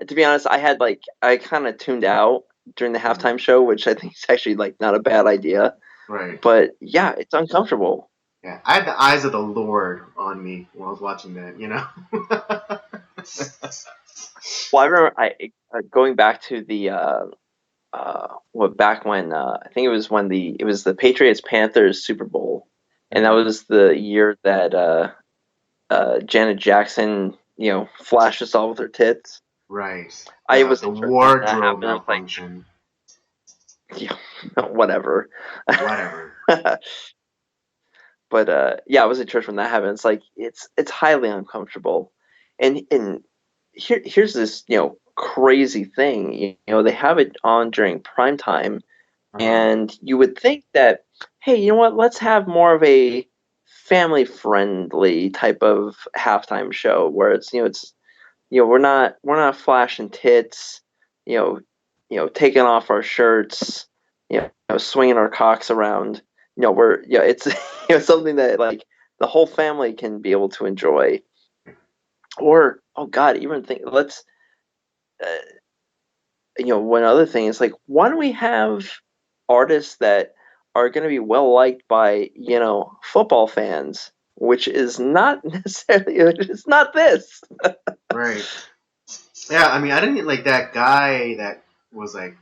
to be honest, I kind of tuned out during the Mm, halftime show, which I think is actually like not a bad idea. right. But yeah, it's uncomfortable. Yeah, I had the eyes of the Lord on me when I was watching that. Well, I remember going back to what back when I think it was when it was the Patriots Panthers Super Bowl, and that Hmm. was the year that Janet Jackson, flashed us all with her tits. Right. I The was the interested when that wardrobe happened. I was like, malfunction. yeah, whatever. Whatever. But yeah, I was in church when that happened. It's like it's highly uncomfortable, and here's this crazy thing. They have it on during prime time, Uh-huh. and you would think that, hey, you know what? Let's have more of a family friendly type of halftime show where it's we're not flashing tits, you know, taking off our shirts, swinging our cocks around. We're it's something that like the whole family can be able to enjoy. Or oh God, even think let's uh, one other thing is like why don't we have artists that are going to be well liked by football fans, which is not necessarily it's not this. Right. Yeah, I mean, I didn't like that guy that was like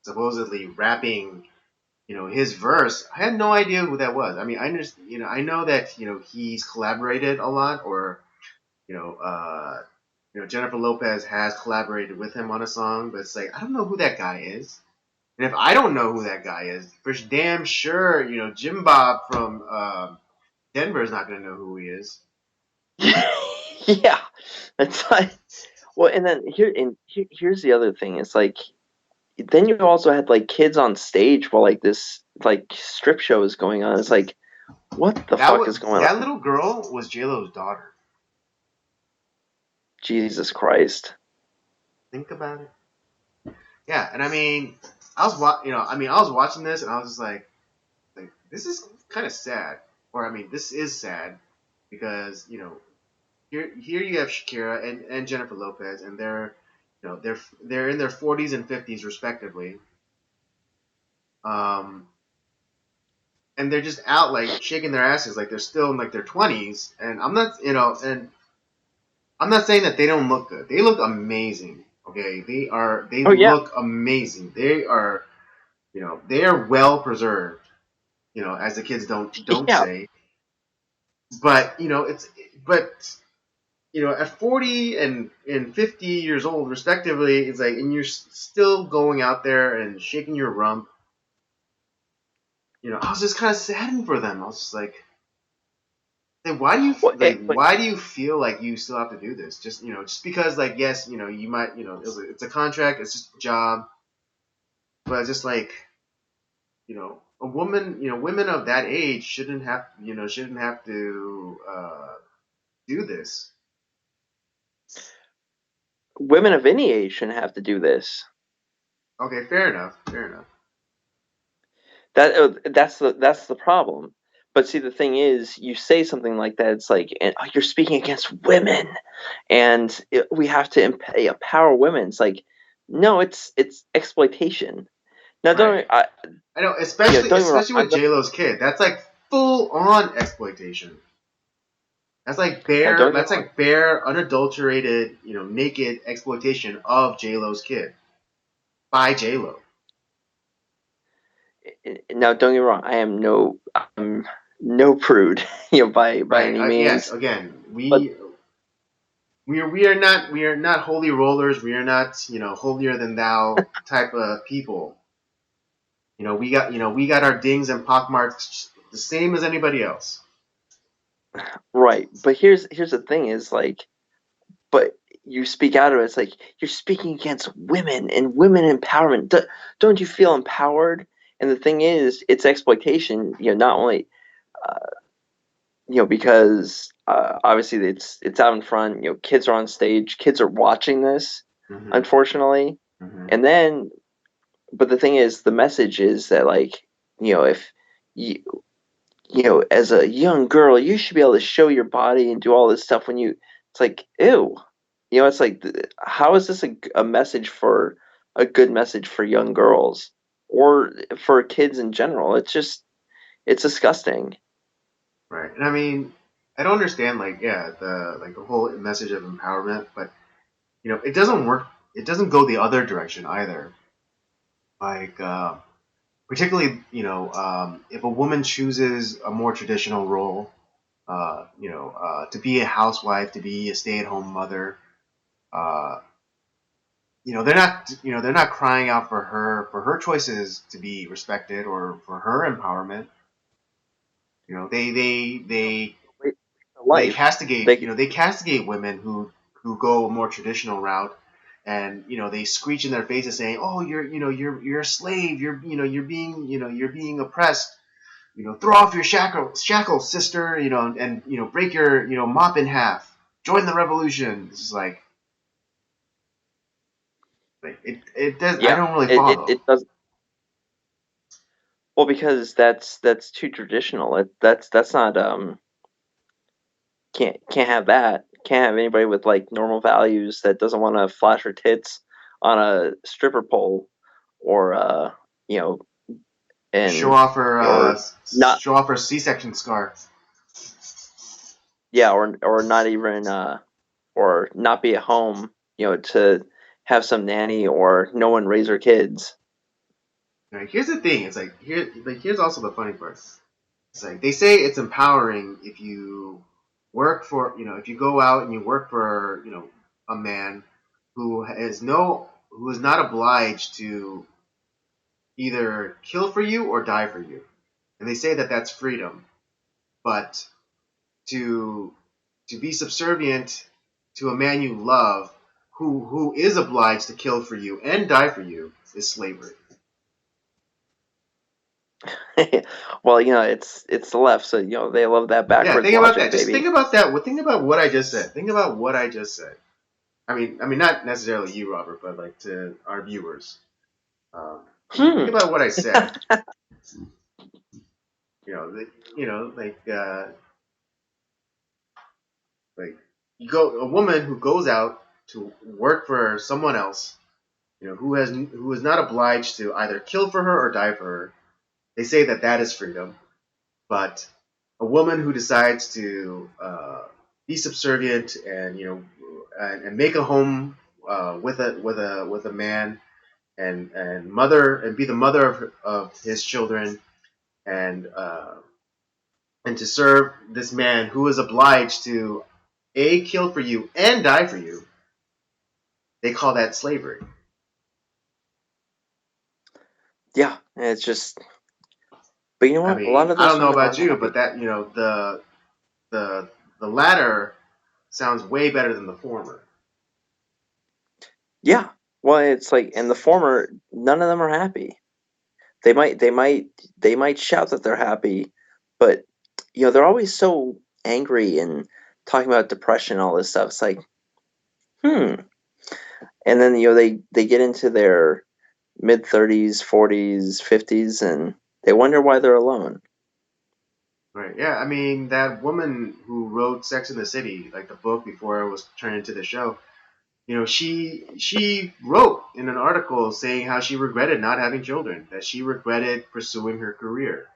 supposedly rapping, his verse. I had no idea who that was. I mean, I just, I know that, he's collaborated a lot, or you know, uh, Jennifer Lopez has collaborated with him on a song, but it's like I don't know who that guy is. And if I don't know who that guy is, for damn sure, Jim Bob from Denver is not going to know who he is. Yeah, it's like well, and then here's the other thing. It's like then you also had like kids on stage while like this like strip show is going on. It's like what the fuck is going That on? little girl was J Lo's daughter. Jesus Christ. Think about it. Yeah, and I mean, I was watching this and I was just like this is kind of sad, or I mean, this is sad because here you have Shakira and Jennifer Lopez, and they're in their 40s and 50s respectively, um, and they're just out like shaking their asses like they're still in like their 20s, and I'm not saying that they don't look good. They look amazing. Okay, they Oh yeah. look amazing. They are well preserved. As the kids don't Yeah. say. But at 40 and 50 years old respectively, it's like, and you're still going out there and shaking your rump. I was just kind of saddened for them. I was just like, Well, but why do you feel like you still have to do this? Just because, like, yes, you might, it's a contract, it's just a job, but it's just like, a woman, women of that age shouldn't have to do this. women of any age shouldn't have to do this. Okay, fair enough, fair enough. That's the problem. But see, the thing is, you say something like that, it's like you're speaking against women, and we have to empower women. It's like, no, it's exploitation. Now, Right. I know, don't get me wrong. especially with J Lo's kid. That's like full on exploitation. Now, don't get That's me wrong. like bare, unadulterated, naked exploitation of J Lo's kid by J Lo. Now, don't get me wrong. I'm no prude, by Right. any Yes. means. Again, But we are not holy rollers. We are not holier than thou type of people. We got our dings and pockmarks the same as anybody else. right. But here's the thing: is like, but you speak out of it. It's like you're speaking against women and women empowerment. Don't you feel empowered? And the thing is, it's exploitation. Not only because obviously it's out in front. Kids are on stage. Kids are watching this, Hmm. unfortunately. Hmm. And then, but the thing is, the message is that like if you as a young girl, you should be able to show your body and do all this stuff when it's like, ew. It's like, how is this a message for a good message for young girls or for kids in general? It's disgusting. Right. And I mean, I don't understand the whole message of empowerment, but it doesn't work. It doesn't go the other direction either. Like, particularly, if a woman chooses a more traditional role, to be a housewife, to be a stay-at-home mother, uh, they're not crying out for her choices to be respected or for her empowerment. They Wait, they life. castigate They they castigate women who go a more traditional route, and they screech in their faces saying, "Oh, you're a slave. You're being oppressed. Throw off your shackles, sister. And break your mop in half. Join the revolution." It's just like it does. I yeah, don't really it follow. does well because that's too traditional. That's not can't have that. Can't have anybody with like normal values that doesn't want to flash her tits on a stripper pole or you know Or and or not show off her C-section scar. yeah or not even or not be at home to have some nanny or no one raise her kids. Like, here's the thing. It's here's also the funny part. It's like they say it's empowering if you work for if you go out and you work for a man who is not obliged to either kill for you or die for you, and they say that that's freedom. But to be subservient to a man you love who is obliged to kill for you and die for you is slavery. Well, it's the left, so they love that Yeah, backwards think about logic, that. Just think baby. about that. Think about what I just said. Think about what I just said. I mean, not necessarily you, Robert, but like to our viewers. Think Hmm. about what I said. You know, like a woman who goes out to work for someone else, who is not obliged to either kill for her or die for her. They say that that is freedom, but a woman who decides to be subservient and and make a home with a man and mother and be the mother of his children and to serve this man who is obliged to kill for you and die for you. They call that slavery. Yeah, and it's just. But you know I what? A lot mean, of I those don't know women about aren't you, happy. but that the the latter sounds way better than the former. Yeah. Well, it's like in the former, none of them are happy. They might shout that they're happy, but they're always so angry and talking about depression and all this stuff. It's like, hmm. And then they get into their mid 30s, 40s, 50s, and they wonder why they're alone. Right. Yeah. I mean, that woman who wrote Sex in the City, like the book before it was turned into the show, she wrote in an article saying how she regretted not having children, that she regretted pursuing her career.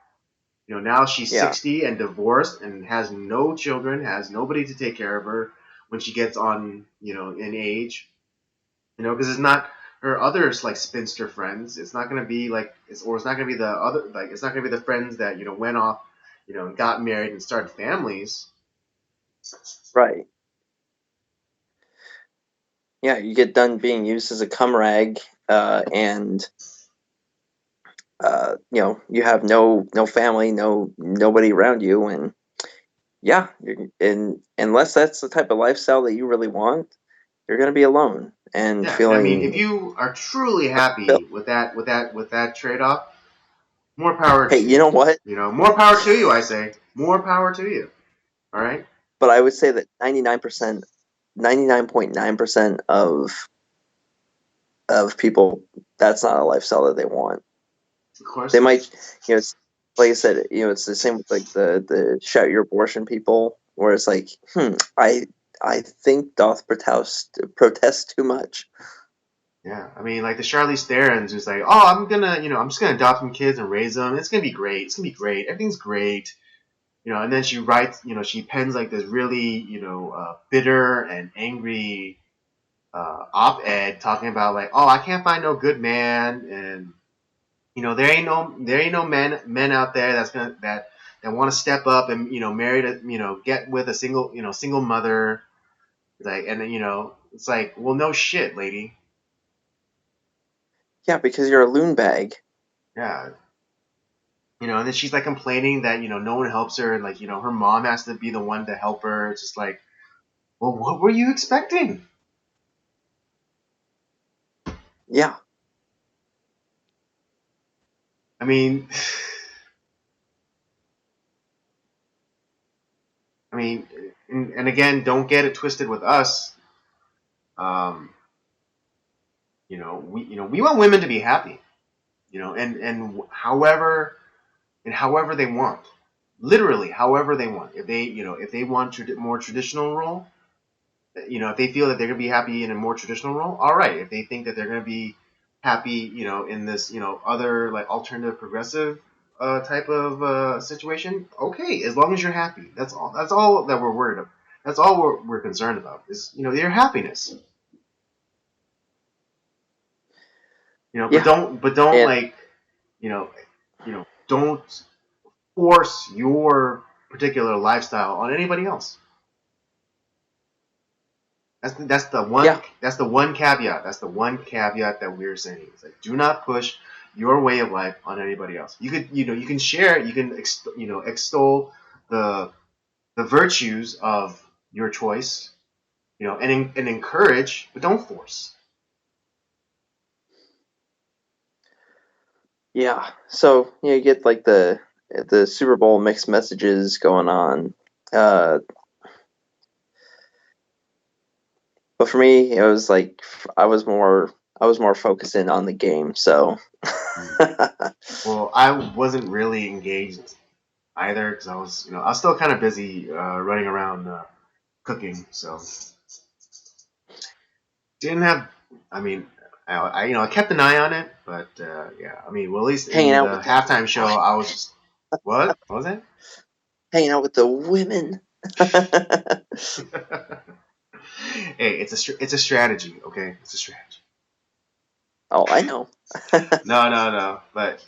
Now she's Yeah, 60 and divorced and has no children, has nobody to take care of her when she gets on, in age. Because it's not her other like spinster friends. It's not gonna be like it's not gonna be the other like it's not gonna be the friends that went off, and got married and started families. right. Yeah, you get done being used as a cum rag, and you have no family, nobody around you, and yeah, and unless that's the type of lifestyle that you really want, you're gonna be alone and Yeah, I mean, if feeling. you are truly happy with that trade off, more power Hey, to you you. know what? More power to you. I say, more power to you. All right. But I would say that 99.9% of people, that's not a lifestyle that they want. Of course They not. might, like I said, it's the same with like the shout your abortion people, where it's like, I think doth protest too much. Yeah, I mean, like the Charlize Theron's who's like, oh, I'm just gonna adopt some kids and raise them. It's gonna be great. It's gonna be great. Everything's great. And then she writes, she pens like this really, bitter and angry op-ed talking about like, oh, I can't find no good man, and there ain't no men out there that want to step up and marry to get with a single mother, like, and then it's like, well, no shit, lady. Yeah, because you're a loon bag. Yeah. And then she's like complaining that no one helps her, and like her mom has to be the one to help her. It's just like, well, what were you expecting? Yeah. I mean, I mean, and again, don't get it twisted with us. Um, we want women to be happy, and however they want, literally however they want. If they want more traditional role, if they feel that they're gonna be happy in a more traditional role, all right. If they think that they're gonna be happy, in this, other like alternative progressive type of situation, okay. As long as you're happy, that's all. That's all that we're worried about. That's all we're concerned about is their happiness. But Yeah. don't And like don't force your particular lifestyle on anybody else. yeah. That's the one caveat. That's the one caveat that we're saying. It's like, do not push your way of life on anybody else. You can share, you can extol the virtues of your choice, and encourage, but don't force. Yeah. So you get like the Super Bowl mixed messages going on. Uh, but for me, it was like I was more focused in on the game. So Well, I wasn't really engaged either because I was still kind of busy running around cooking, so didn't have. I mean, I kept an eye on it, but yeah. I mean, well, at least hanging in out the with the halftime show, I was just what? What was that? hanging out with the women. Hey, it's a strategy, okay? It's a strategy. Oh, I know. No, no, no. But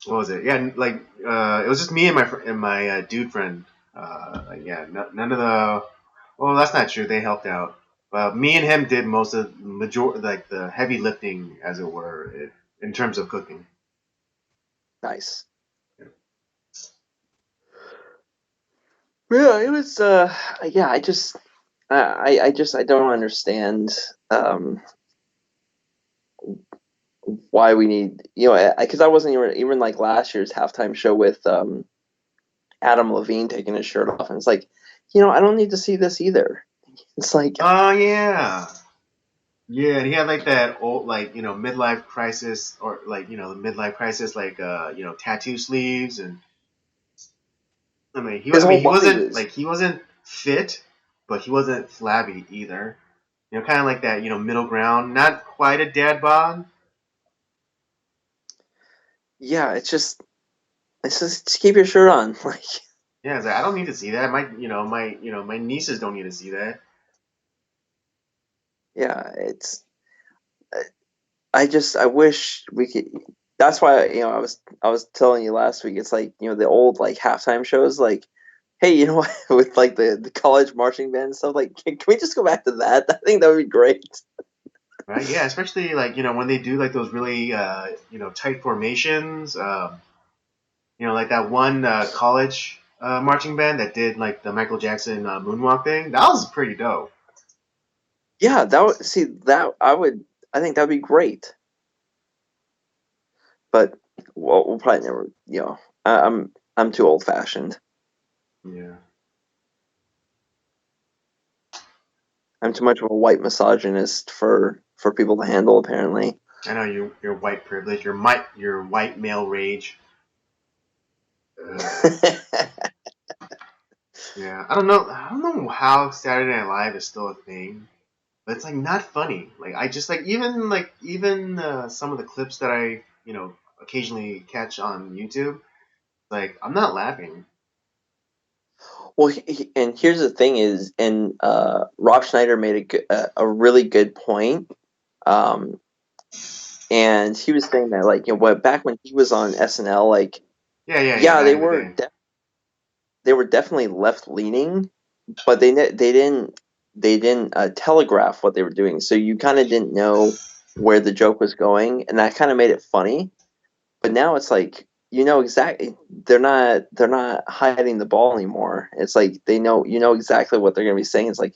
what was it? Yeah, like it was just me and my dude friend. Like, yeah, none of the. Well, that's not true. They helped out. Me and him did most of like the heavy lifting, as it were, in terms of cooking. Nice. Yeah, it was. Yeah, I don't understand um, why we need, because I wasn't even like last year's halftime show with Adam Levine taking his shirt off, and it's like, I don't need to see this either. It's like, Oh yeah, yeah. And he had like that old, like midlife crisis, or like the midlife crisis, like tattoo sleeves, and I mean his whole he body wasn't was, like he wasn't fit, but he wasn't flabby either. Kind of like that middle ground, not quite a dad bod. yeah. It's just keep your shirt on, like, Yeah, it's like, I don't need to see that. My nieces don't need to see that. yeah. I wish we could. That's why I was telling you last week. It's like the old like halftime shows, like, hey, what, with like the college marching band and stuff. Like, can we just go back to that? I think that would be great. Right? Yeah, especially like when they do like those really tight formations. Like that one college marching band that did like the Michael Jackson moonwalk thing. That was pretty dope. Yeah, that would see that I would. I think that'd be great. But we'll probably never. I'm too old fashioned. Yeah, I'm too much of a white misogynist for people to handle. Apparently. I know your white privilege, your white male rage. Ugh. Yeah, I don't know. I don't know how Saturday Night Live is still a thing, but it's like not funny. Like I just even some of the clips that I occasionally catch on YouTube. Like I'm not laughing. Well, and here's the thing is, and Rob Schneider made a really good point. Um, and he was saying that like what back when he was on SNL, like yeah. yeah, Back in the day. they were definitely left leaning, but they didn't telegraph what they were doing, so you kind of didn't know where the joke was going, and that kind of made it funny. But now it's like exactly they're not hiding the ball anymore. It's like they know exactly what they're gonna be saying. It's like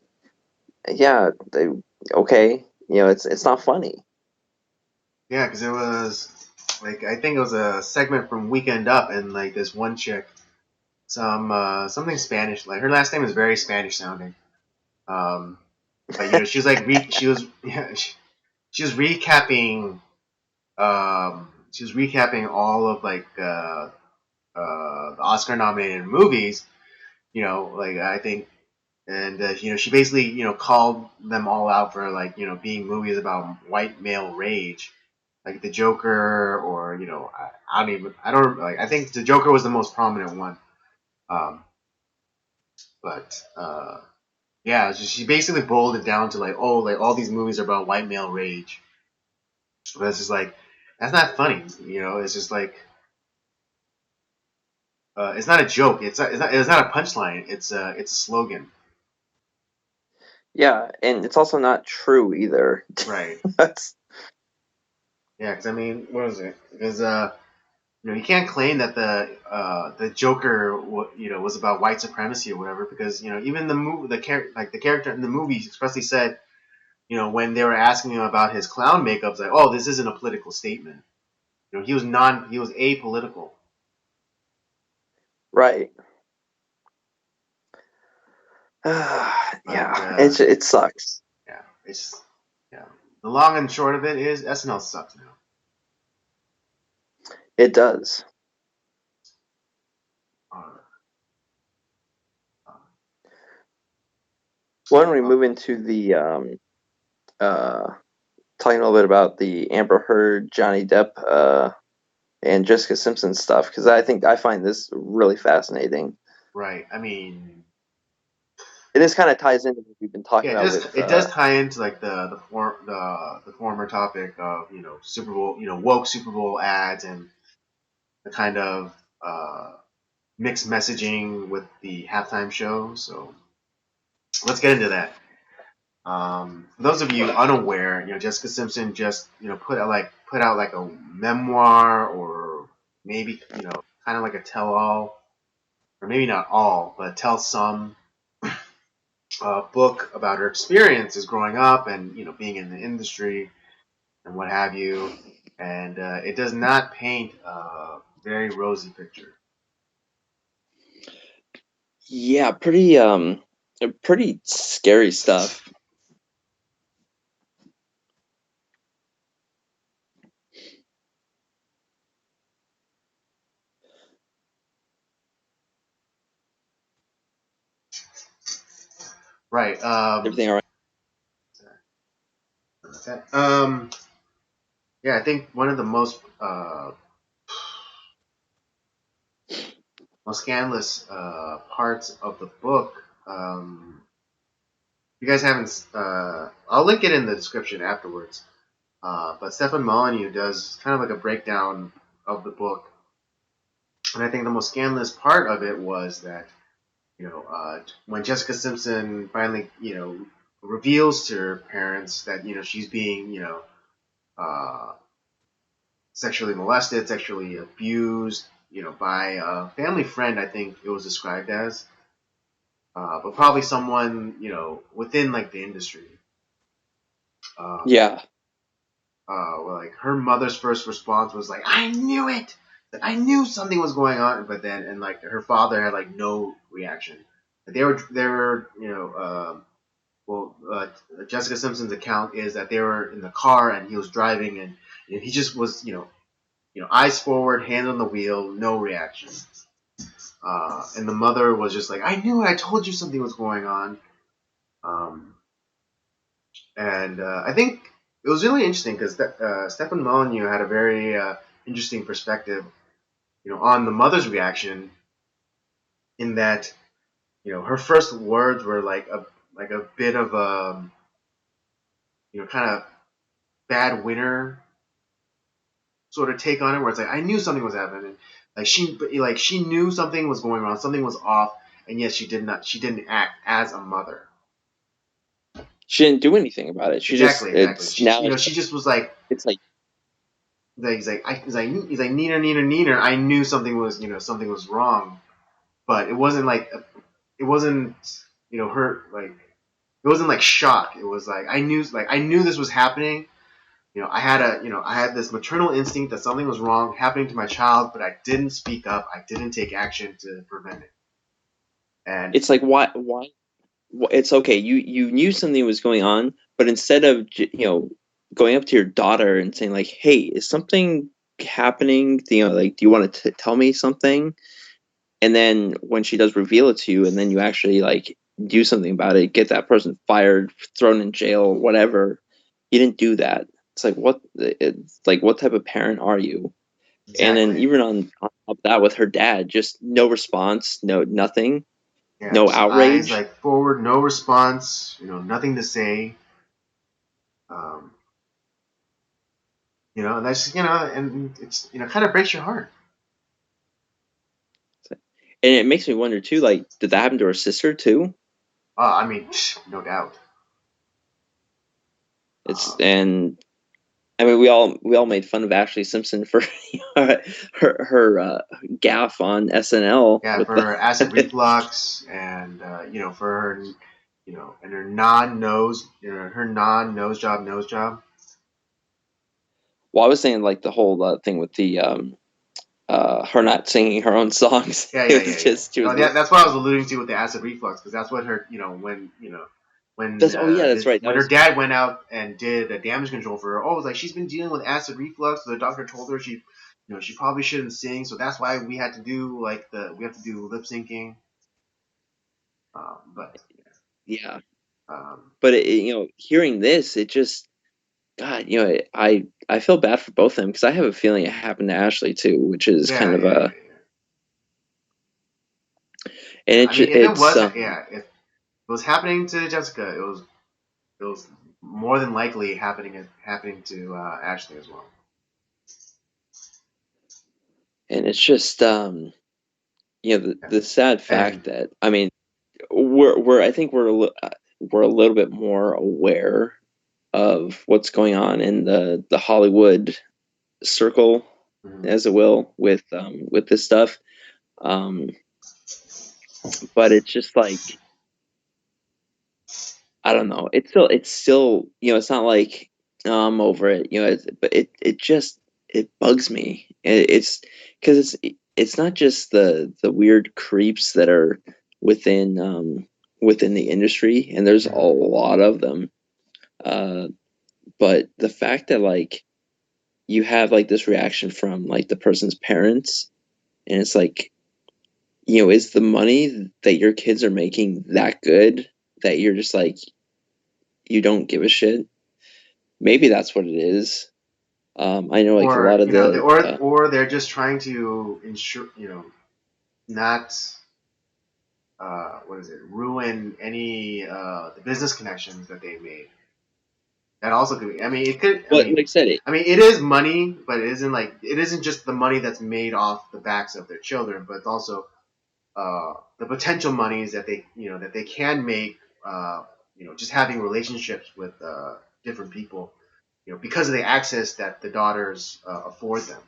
yeah, they okay, it's not funny. Yeah, because it was like I think it was a segment from Weekend Up, and like this one chick, something Spanish, like her last name is very Spanish sounding. Um, but she was like she was yeah, she was recapping all of like the Oscar nominated movies. Like I think, and she basically called them all out for like being movies about white male rage, like the Joker, or I don't like I think the Joker was the most prominent one. Um, but yeah, she basically boiled it down to like, oh, like all these movies are about white male rage. But it's just like that's not funny. It's just like it's not a joke. It's not a punchline. It's a slogan. Yeah, and it's also not true either. Right. That's Yeah. Because I mean, what is it? Because you can't claim that the Joker was about white supremacy or whatever, because even the movie the character in the movie expressly said, when they were asking him about his clown makeup, like, oh, this isn't a political statement. He was apolitical. right. But Yeah, it sucks. yeah, it's yeah. The long and short of it is SNL sucks now. It does. Uh, uh, Why don't we uh, move into the uh talking a little bit about the Amber Heard, Johnny Depp, and Jessica Simpson stuff, because I find this really fascinating. right. I mean, And this kind of ties into what we've been talking yeah, about with it does tie into like the former topic of Super Bowl, woke Super Bowl ads, and the kind of uh, mixed messaging with the halftime show. So let's get into that. For those of you unaware, Jessica Simpson just put out like a memoir, or maybe kind of like a tell all, or maybe not all, but tell some book about her experiences growing up and being in the industry and what have you. And it does not paint a very rosy picture. yeah, pretty scary stuff. Right. Everything all right? Um, yeah, I think one of the most scandalous parts of the book. If you guys haven't, I'll link it in the description afterwards. But Stefan Molyneux does kind of like a breakdown of the book, and I think the most scandalous part of it was that when Jessica Simpson finally reveals to her parents that she's being uh, sexually molested, sexually abused, by a family friend. I think it was described as, but probably someone within like the industry. Um, Yeah, like her mother's first response was like, "I knew it. That I knew something was going on." But then, and like her father had like no reaction. They were well, Jessica Simpson's account is that they were in the car and he was driving, and he just was eyes forward, hand on the wheel, no reaction. And the mother was just like, "I knew it. I told you something was going on." Um, and I think it was really interesting because Stefan Molyneux had a very interesting perspective, on the mother's reaction. In that, her first words were like a bit of a kind of bad winner sort of take on it, where it's like I knew something was happening, like she knew something was going wrong, something was off, and yet she didn't act as a mother. She didn't do anything about it. She just Exactly. it's now She just was like, it's like he's like Neener. I knew something was, something was wrong, but it wasn't like, it wasn't, her, like, it wasn't like shock. It was like I knew this was happening. I had this maternal instinct that something was wrong happening to my child, but I didn't speak up. I didn't take action to prevent it. And it's like why it's okay. You knew something was going on, but instead of going up to your daughter and saying like, "Hey, is something happening? Like, do you want to tell me something?" And then when she does reveal it to you, and then you actually like do something about it, get that person fired, thrown in jail, whatever. You didn't do that. It's like it's like what type of parent are you? And then exactly, even on top of that with her dad, just no response, no nothing, yeah, no just eyes outrage. like forward, no response. Nothing to say. Um, and that's and it's kind of breaks your heart. And it makes me wonder too, like, did that happen to her sister too? I mean, no doubt. It's Um, and I mean we all made fun of Ashley Simpson for her gaff on SNL yeah, with for the her acid reflux, and for her, and her non-nose job. well, I was saying like the whole thing with the her not singing her own songs. It was Yeah. just she No, was that's what I was alluding to with the acid reflux, because that's what her, that's oh yeah, that's right. That when her was dad went out and did a damage control for her. Oh, it was like she's been dealing with acid reflux. So the doctor told her she probably shouldn't sing. So that's why we had to do we have to do lip syncing. But yeah. um, But hearing this, it just God, I feel bad for both of them because I have a feeling it happened to Ashley too, which is kind of a and yeah. I mean, it's if it was happening to Jessica, it was more than likely happening to Ashley as well. and it's just Yeah. the sad And fact that I mean we're I think we're a little bit more aware of what's going on in the Hollywood circle, mhm. as it will, with this stuff. Um, but it's just like I don't know. It's still it's not like I'm over it. But it just it bugs me. It's because it's not just the weird creeps that are within within the industry, and there's a Mhm. lot of them. Uh, but the fact that like you have like this reaction from like the person's parents, and it's like is the money that your kids are making that good that you're just like you don't give a shit? Maybe that's what it is. I know like a lot Or of the or they're just trying to ensure, not what is it, ruin any the business connections that they made. That also could be. I mean, it could. what like I said it. I mean, it is money, but it isn't just the money that's made off the backs of their children, but it's also the potential monies that they can make. Just having relationships with different people. Because of the access that the daughters afford them.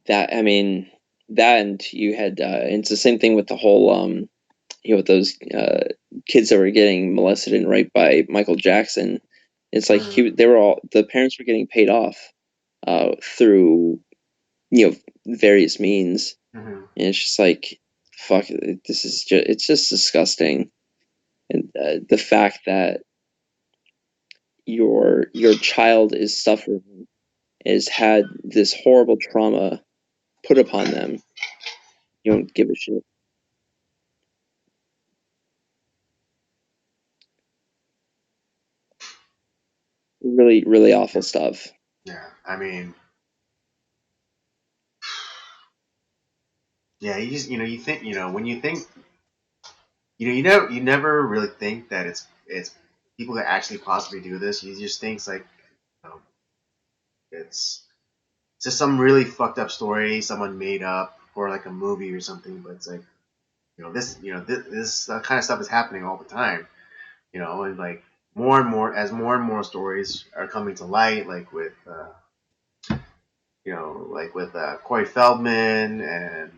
That I mean that and you had and it's the same thing with the whole with those kids that were getting molested and raped by Michael Jackson. It's like Mm-hmm. they were all the parents were getting paid off through various means, Mm-hmm. and it's just like fuck. This is just it's just disgusting, and the fact that your child is suffering has had this horrible trauma put upon them. You don't give a shit. Really, really awful Yep. stuff. Yeah. I mean, yeah. You just you think when you think you never really think that it's people that actually possibly do this. You just think it's like, you know, it's just some really fucked up story someone made up for like a movie or something. But it's like this kind of stuff is happening all the time. And like more and more as more and more stories are coming to light, like with Corey Feldman and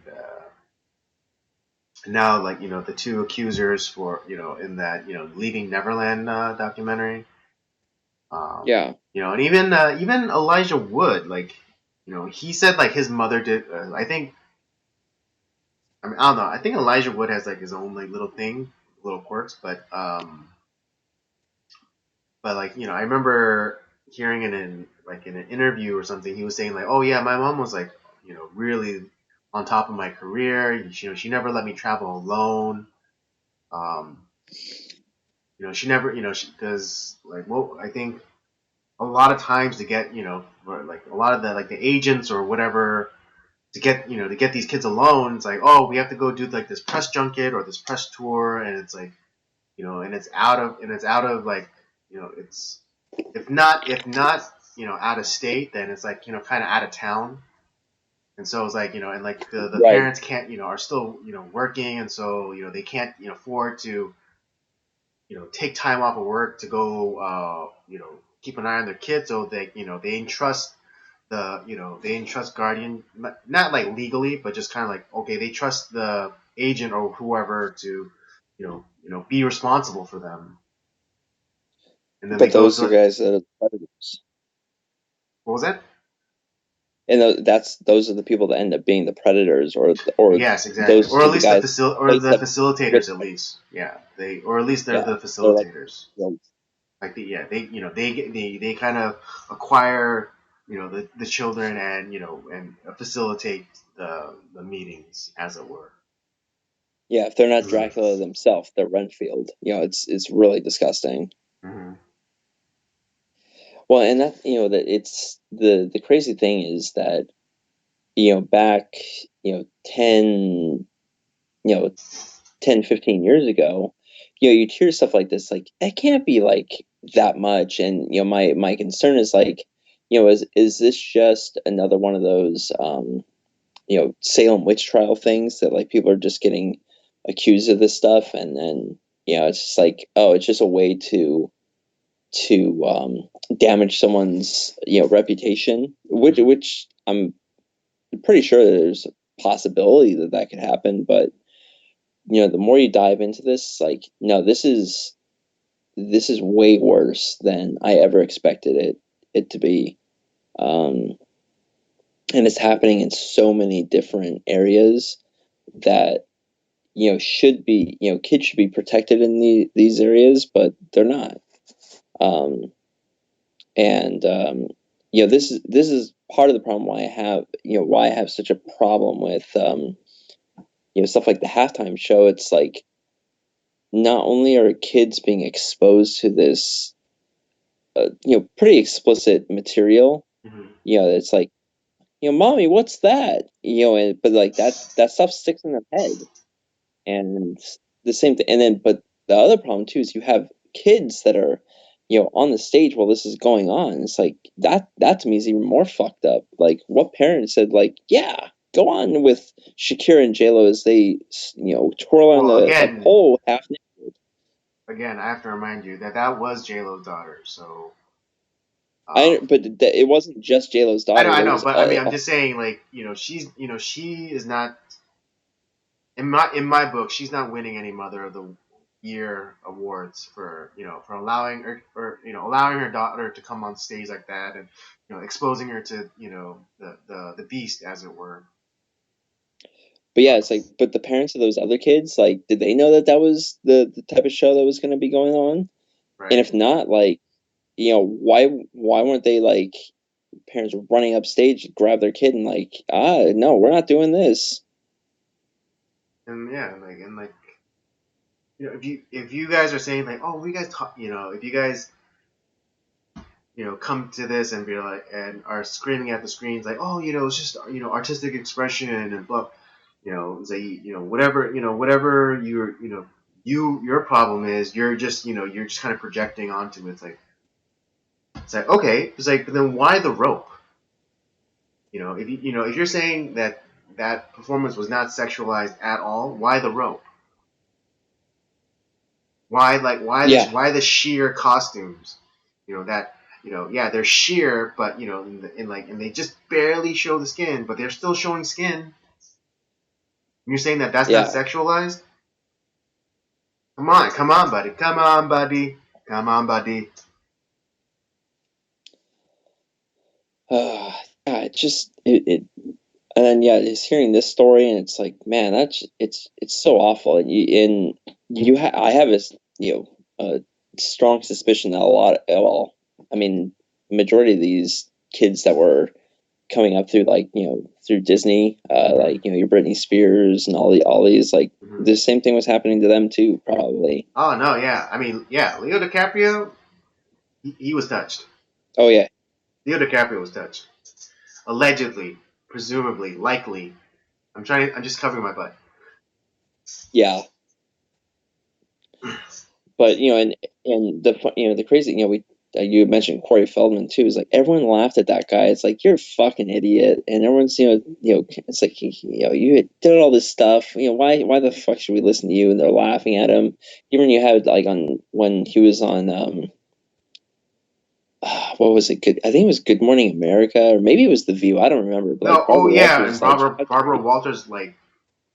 now like the two accusers for in that Leaving Neverland documentary. Yeah. And even Elijah Wood, like he said like his mother did. I don't know. I think Elijah Wood has like his own like little thing, little quirks, but like I remember hearing it in like in an interview or something. He was saying like, oh yeah, my mom was like really on top of my career. She never let me travel alone. Um, she never because like well I think a lot of times to get for, like a lot of the like the agents or whatever to get these kids alone. It's like, oh, we have to go do like this press junket or this press tour, and it's like and it's out of like it's if not out of state, then it's like kind of out of town. And so it's like and like the Right. parents can't are still working, and so they can't afford to take time off of work to go keep an eye on their kids, so they they entrust they entrust guardian, not like legally, but just kind of like, okay, they trust the agent or whoever to be responsible for them. And then they But go those are to guys that are predators, what was that? and those are the people that end up being the predators, or Yes, exactly. Or those at are the least the guys facil or place the them with facilitators at least. Yeah, they or at least they're yeah, the they're like facilitators. rogues. Like they kind of acquire the children and and facilitate the meetings as it were. Yeah, if they're not Mm-hmm. Dracula themselves, they're Renfield. It's really disgusting. Mm-hmm. Well, and that that it's the crazy thing is that back 10 10, 15 years ago, you'd hear stuff like this, like it can't be like that much, and my concern is like, is this just another one of those Salem witch trial things that like people are just getting accused of this stuff, and then it's just like, oh, it's just a way to damage someone's reputation, which I'm pretty sure there's a possibility that that could happen, but the more you dive into this, like, no, this is way worse than I ever expected it to be. Um, and it's happening in so many different areas that should be kids should be protected in these areas, but they're not. Um, and this is part of the problem why I have such a problem with stuff like the halftime show. It's like not only are kids being exposed to this pretty explicit material, Mm-hmm. it's like, mommy, what's that? But like that stuff sticks in their head. And the same thing, and then but the other problem too is you have kids that are on the stage while this is going on. It's like that to me is even more fucked up. Like, what parent said like, yeah, go on with Shakira and JLo as they twirl on Well, the pole half naked. again, I have to remind you that that was J Lo's daughter. So But it wasn't just JLo's daughter. I There know, was but I mean, I'm just saying, like, she is not in my book. She's not winning any Mother of the Year awards for for allowing her or allowing her daughter to come on stage like that and exposing her to the beast as it were. But yeah, it's like, but the parents of those other kids, like, did they know that that was the type of show that was going to be going on? And Right. if not, like, why weren't they like parents running up stage, grab their kid, and like, no, we're not doing this. And yeah, like if you guys are saying like, oh, we guys talk, if you guys come to this and be like and are screaming at the screens like, oh, it's just artistic expression and blah, say whatever your problem is, you're just kind of projecting onto it. It's like okay, it's like, but then why the rope? if you're saying that that performance was not sexualized at all, why the rope? Yeah, Why the sheer costumes? That yeah, they're sheer, but and they just barely show the skin, but they're still showing skin. And you're saying that that's not yeah. sexualized? Come on, buddy, come on, buddy, come on, buddy. Yeah, it and then yeah, just hearing this story and it's like, man, it's so awful. I have this a strong suspicion that I mean, majority of these kids that were coming up through through Disney, Mm-hmm. your Britney Spears and all these Mm-hmm. the same thing was happening to them too, probably. Oh no, yeah. I mean, yeah. Leo DiCaprio, he was touched. Oh yeah, Leo DiCaprio was touched. Allegedly, presumably, likely. I'm just covering my butt. yeah. But the crazy we you mentioned Corey Feldman too. Is like everyone laughed at that guy. It's like you're a fucking idiot, and everyone's it's like you did all this stuff. Why the fuck should we listen to you? And they're laughing at him. Even you had like on when he was on what was it? Good. I think it was Good Morning America, or maybe it was The View. I don't remember. But No, like oh Barbara yeah, Walters and is like, Barbara Walters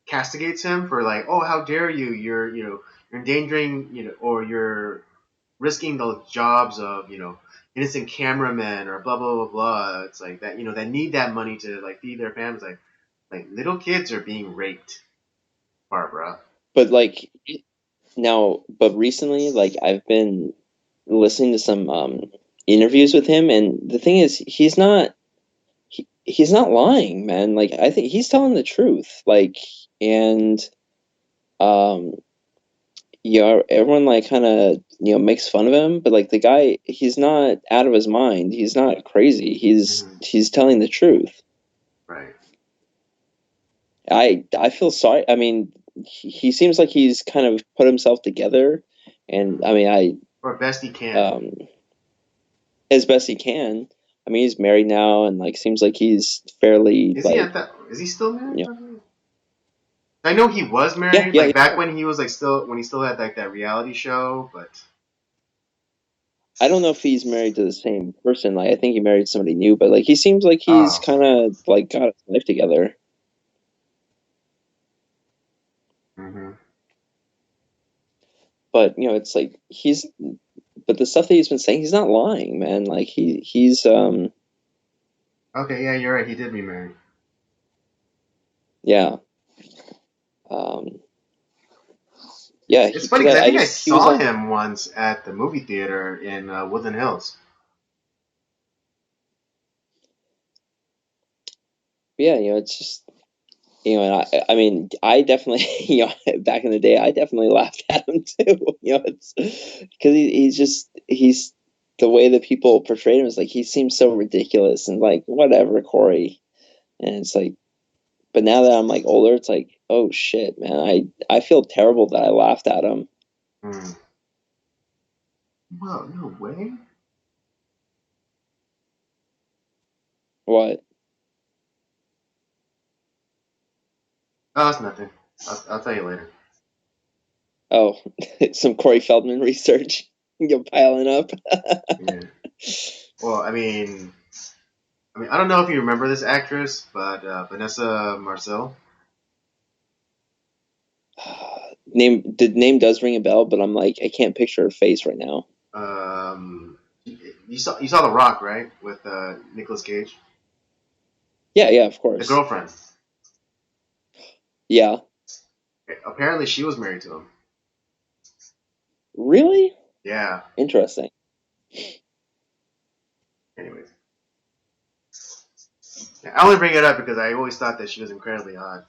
castigates him for oh, how dare you? You're endangering or you're risking the jobs of innocent cameramen or blah blah blah blah. It's like that that need that money to feed their families. Like little kids are being raped, Barbara. but like now, but recently, like I've been listening to some interviews with him, and the thing is, he's not lying, man. Like I think he's telling the truth. And um, everyone like kind of makes fun of him, but like the guy, he's not out of his mind. He's not crazy. Mm-hmm. He's telling the truth. Right. I feel sorry. I mean, he seems like he's kind of put himself together, and Mm-hmm. I mean, Or best he can. um as best he can. I mean, he's married now, and like seems like he's fairly Is he at that? Is he still married? you know, By the way? I know he was yeah, married, yeah. like back when he was when he still had that reality show, but I don't know if he's married to the same person. Like, I think he married somebody new, but like he seems like he's oh. kind of like got his life together. Mm-hmm. But it's like but the stuff that he's been saying, he's not lying, man. Like he's Okay, yeah, you're right. He did remarry. yeah, um, yeah. It's funny Because because I think I he was saw on. him once at the movie theater in Woodland Hills. Yeah, it's just and I mean, I definitely, back in the day, I definitely laughed at him too. It's because he's the way that people portrayed him is like he seems so ridiculous and like whatever, Corey. And it's like, but now that I'm like older, it's like, oh shit, man, I feel terrible that I laughed at him. Hmm. Whoa, no way. What? Oh, it's nothing. I'll tell you later. Oh, some Corey Feldman research. You're piling up. Yeah. Well, I don't know if you remember this actress, but Vanessa Marcel. Name does ring a bell, but I'm like I can't picture her face right now. You saw The Rock, right, with Nicolas Cage, Yeah, yeah, of the course. girlfriend. Yeah. Apparently, she was married to him. Really? Yeah. Interesting. Anyways, yeah, I only bring it up because I always thought that she was incredibly hot.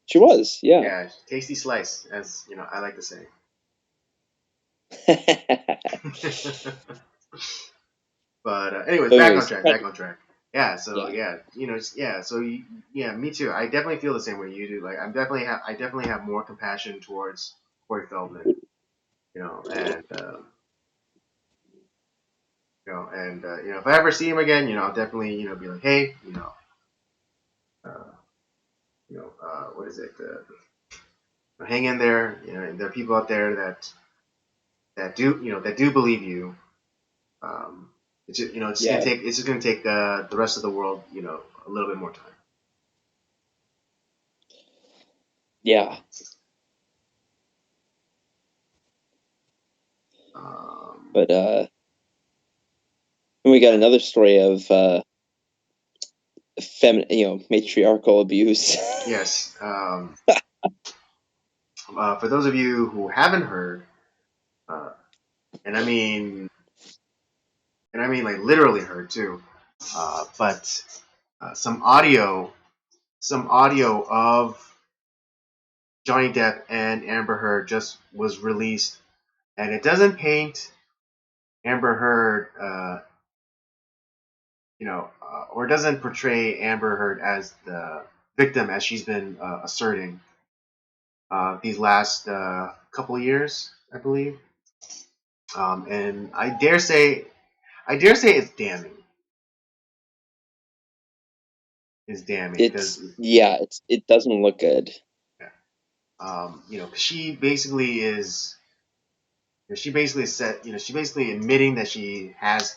She was, yeah. Yeah, tasty slice, as I like to say. But anyways, But back on anyways, track. Back on track. Yeah. So yeah. yeah, yeah. So yeah, me too. I definitely feel the same way you do. Like I definitely have more compassion towards Corey Feldman. And And if I ever see him again, I'll definitely be like, hey, uh, what is it? Hang in there. There are people out there that do believe you. Um, Yeah, it's just gonna take the rest of the world, a little bit more time. yeah. Um, But and we got another story of matriarchal abuse. yes. For those of you who haven't heard, uh, and I mean like literally heard too, but some audio of Johnny Depp and Amber Heard just was released, and it doesn't paint Amber Heard, or doesn't portray Amber Heard as the victim as she's been asserting these last couple of years, I believe. And I dare say it's damning. Is damning because It doesn't look good. she basically said, she basically admitting that she has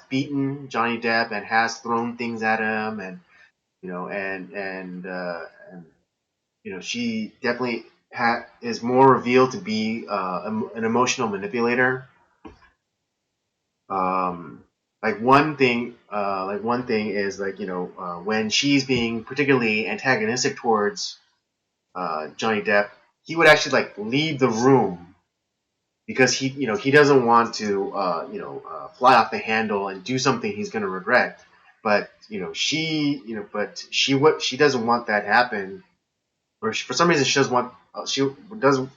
beaten Johnny Depp and has thrown things at him, and she definitely is more revealed to be an emotional manipulator. Um, one thing is when she's being particularly antagonistic towards Johnny Depp, he would actually leave the room because he doesn't want to fly off the handle and do something he's going to regret. But she doesn't want that to happen, or for some reason she doesn't want she doesn't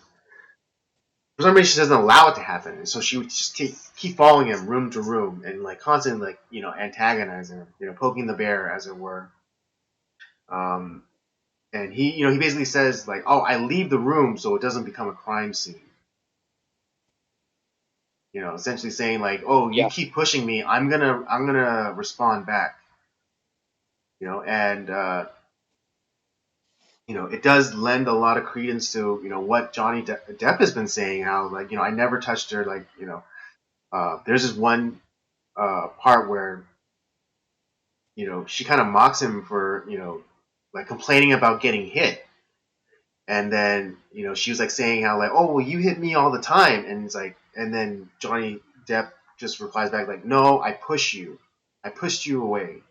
for some reason she doesn't allow it to happen, and so she would just keep following him room to room and constantly antagonizing him, poking the bear as it were. Um, and he basically says oh, I leave the room so it doesn't become a crime scene. Essentially saying oh, you Yeah, keep pushing me, I'm gonna respond back. And it does lend a lot of credence to what Johnny Depp has been saying, how I never touched her, there's this one part where she kind of mocks him for complaining about getting hit, and then she was saying how oh, well, you hit me all the time, and it's and then Johnny Depp just replies back no, I pushed you away.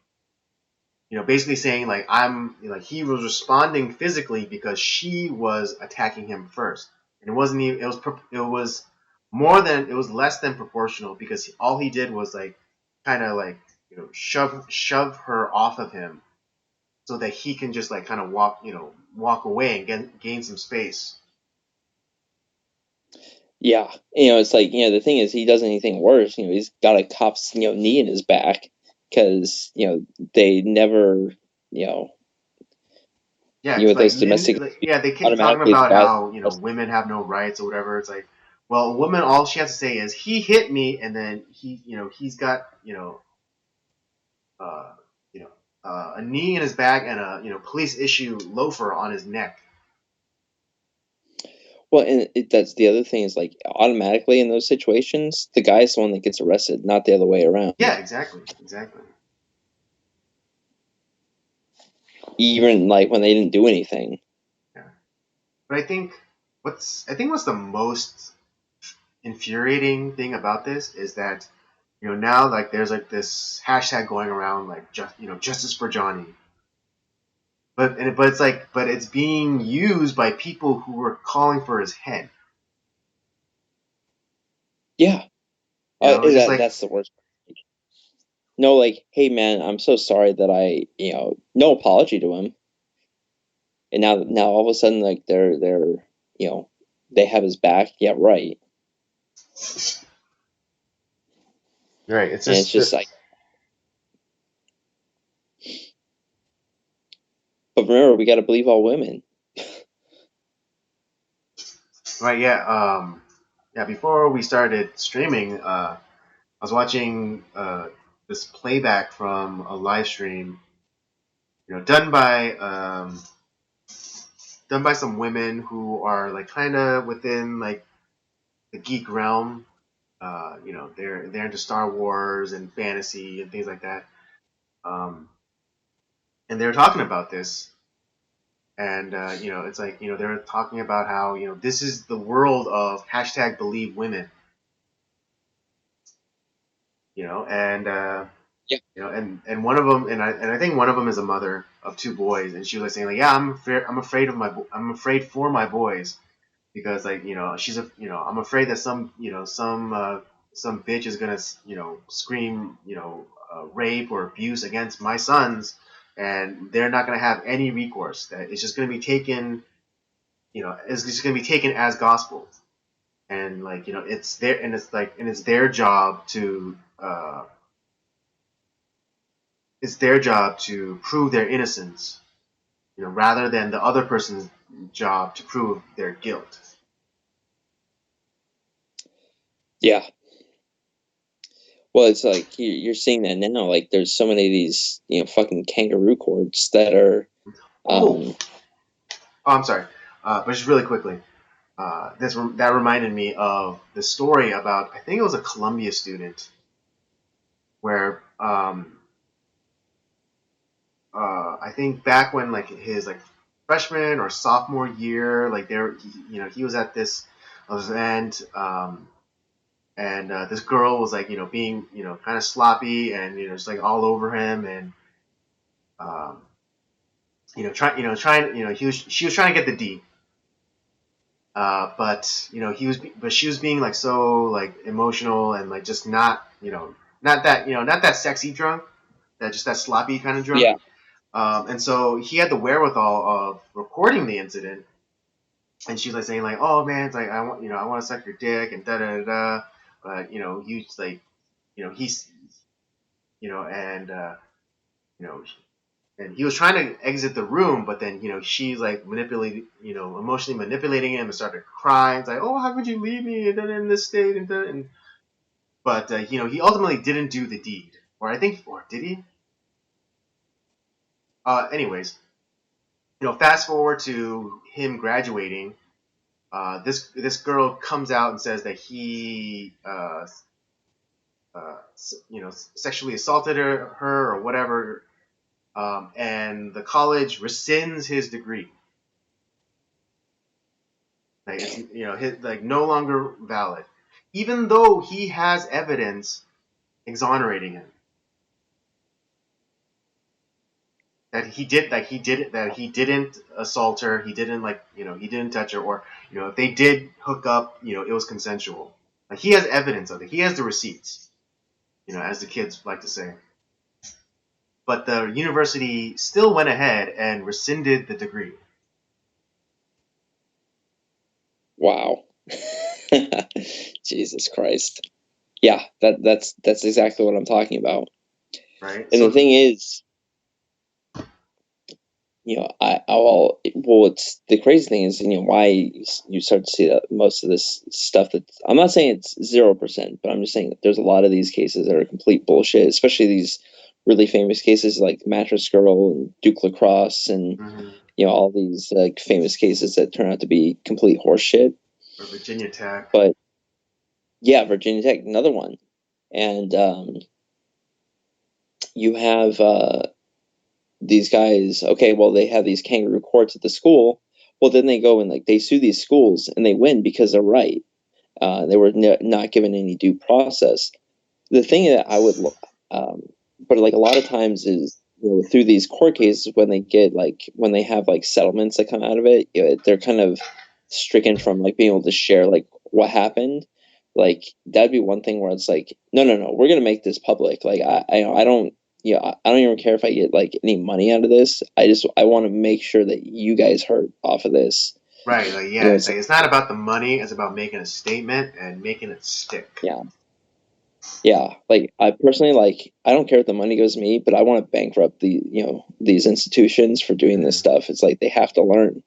Basically saying I'm he was responding physically because she was attacking him first, and it wasn't even it was less than proportional because all he did was kind of shove her off of him so that he can just kind of walk away and gain some space. yeah. It's the thing is, he does anything worse. He's got a cop's knee in his back because they never you know Yeah, because those domestic yeah, they keep talking automatically about advise. how women have no rights or whatever. It's well, a woman, all she has to say is he hit me, and then he's got uh, you know a knee in his back and a police issue loafer on his neck. Well, and that's the other thing is automatically in those situations, the guy's the one that gets arrested, not the other way around. Yeah, exactly, exactly. Even when they didn't do anything. Yeah, but what's the most infuriating thing about this is that now there's this hashtag going around justice for Johnny. But it's being used by people who were calling for his head. Yeah, It's just that's the worst. No, hey man, I'm so sorry that no apology to him, and now all of a sudden they're you know they have his back. Yeah, right. right. It's And it's just just but remember, we got to believe all women. right. Yeah. Yeah, before we started streaming, I was watching this playback from a live stream, done by some women who are like kind of within like the geek realm. They're into Star Wars and fantasy and things like that. Um, and they were talking about this, and it's like they're talking about how this is the world of hashtag believe women, and Yeah. and one of them, and I think one of them is a mother of two boys, and she was like saying like, yeah, I'm afraid for my boys because like she's I'm afraid that some bitch is gonna scream rape or abuse against my sons, and they're not gonna have any recourse. That it's just gonna be taken it's just gonna be taken as gospel, and like it's their job to prove their innocence, rather than the other person's job to prove their guilt. Yeah. Well, it's like you're seeing that now. Like, there's so many of these, fucking kangaroo courts that are, Oh, um, I'm sorry, but just really quickly, that reminded me of the story about I think it was a Columbia student where I think back when like his like freshman or sophomore year, like he was at this event, and this girl was like being kind of sloppy and just like all over him, and um, she was trying to get the D. But she was being like so like emotional and like just not not that sexy drunk, that just that sloppy kind of drunk. yeah, And so he had the wherewithal of recording the incident, and she's like saying like, "Oh man, it's like I want to suck your dick and da da da da," but he's like, he's and you know and he was trying to exit the room, but then she's like manipulating, emotionally manipulating him and started crying. It's like, "Oh, how could you leave me in this state?" And but he ultimately didn't do the deed, or did he? Anyways, fast forward to him graduating. This girl comes out and says that he sexually assaulted her or whatever, and the college rescinds his degree. Like it's his, like no longer valid, even though he has evidence exonerating him that he didn't assault her, he didn't he didn't touch her, or if they did hook up, it was consensual. Like he has evidence of it, he has the receipts, as the kids like to say. But the university still went ahead and rescinded the degree. wow. Jesus Christ. Yeah, that's exactly what I'm talking about. Right? And the So thing is, well, it's the crazy thing is, why you start to see that most of this stuff that I'm not saying it's 0%, but I'm just saying that there's a lot of these cases that are complete bullshit, especially these really famous cases like Mattress Girl and Duke Lacrosse and mhm. all these like famous cases that turn out to be complete horseshit. Or Virginia Tech. But yeah, Virginia Tech, another one, and you have these guys. Okay, well, they have these kangaroo courts at the school. Well, then they go and like they sue these schools and they win because they're right. They were not given any due process. The thing that I would, um, but like a lot of times is through these court cases when they get like when they have like settlements that come out of it, they're kind of stricken from like being able to share like what happened. Like that'd be one thing where it's like, no, no, no, we're gonna make this public. Like I don't. I don't even care if I get like any money out of this. I want to make sure that you guys hurt off of this. Right, like yeah, It's like, it's not about the money, it's about making a statement and making it stick. yeah, yeah, like I personally like I don't care if the money goes to me, but I want to bankrupt these institutions for doing this Mm-hmm. stuff. It's like they have to learn.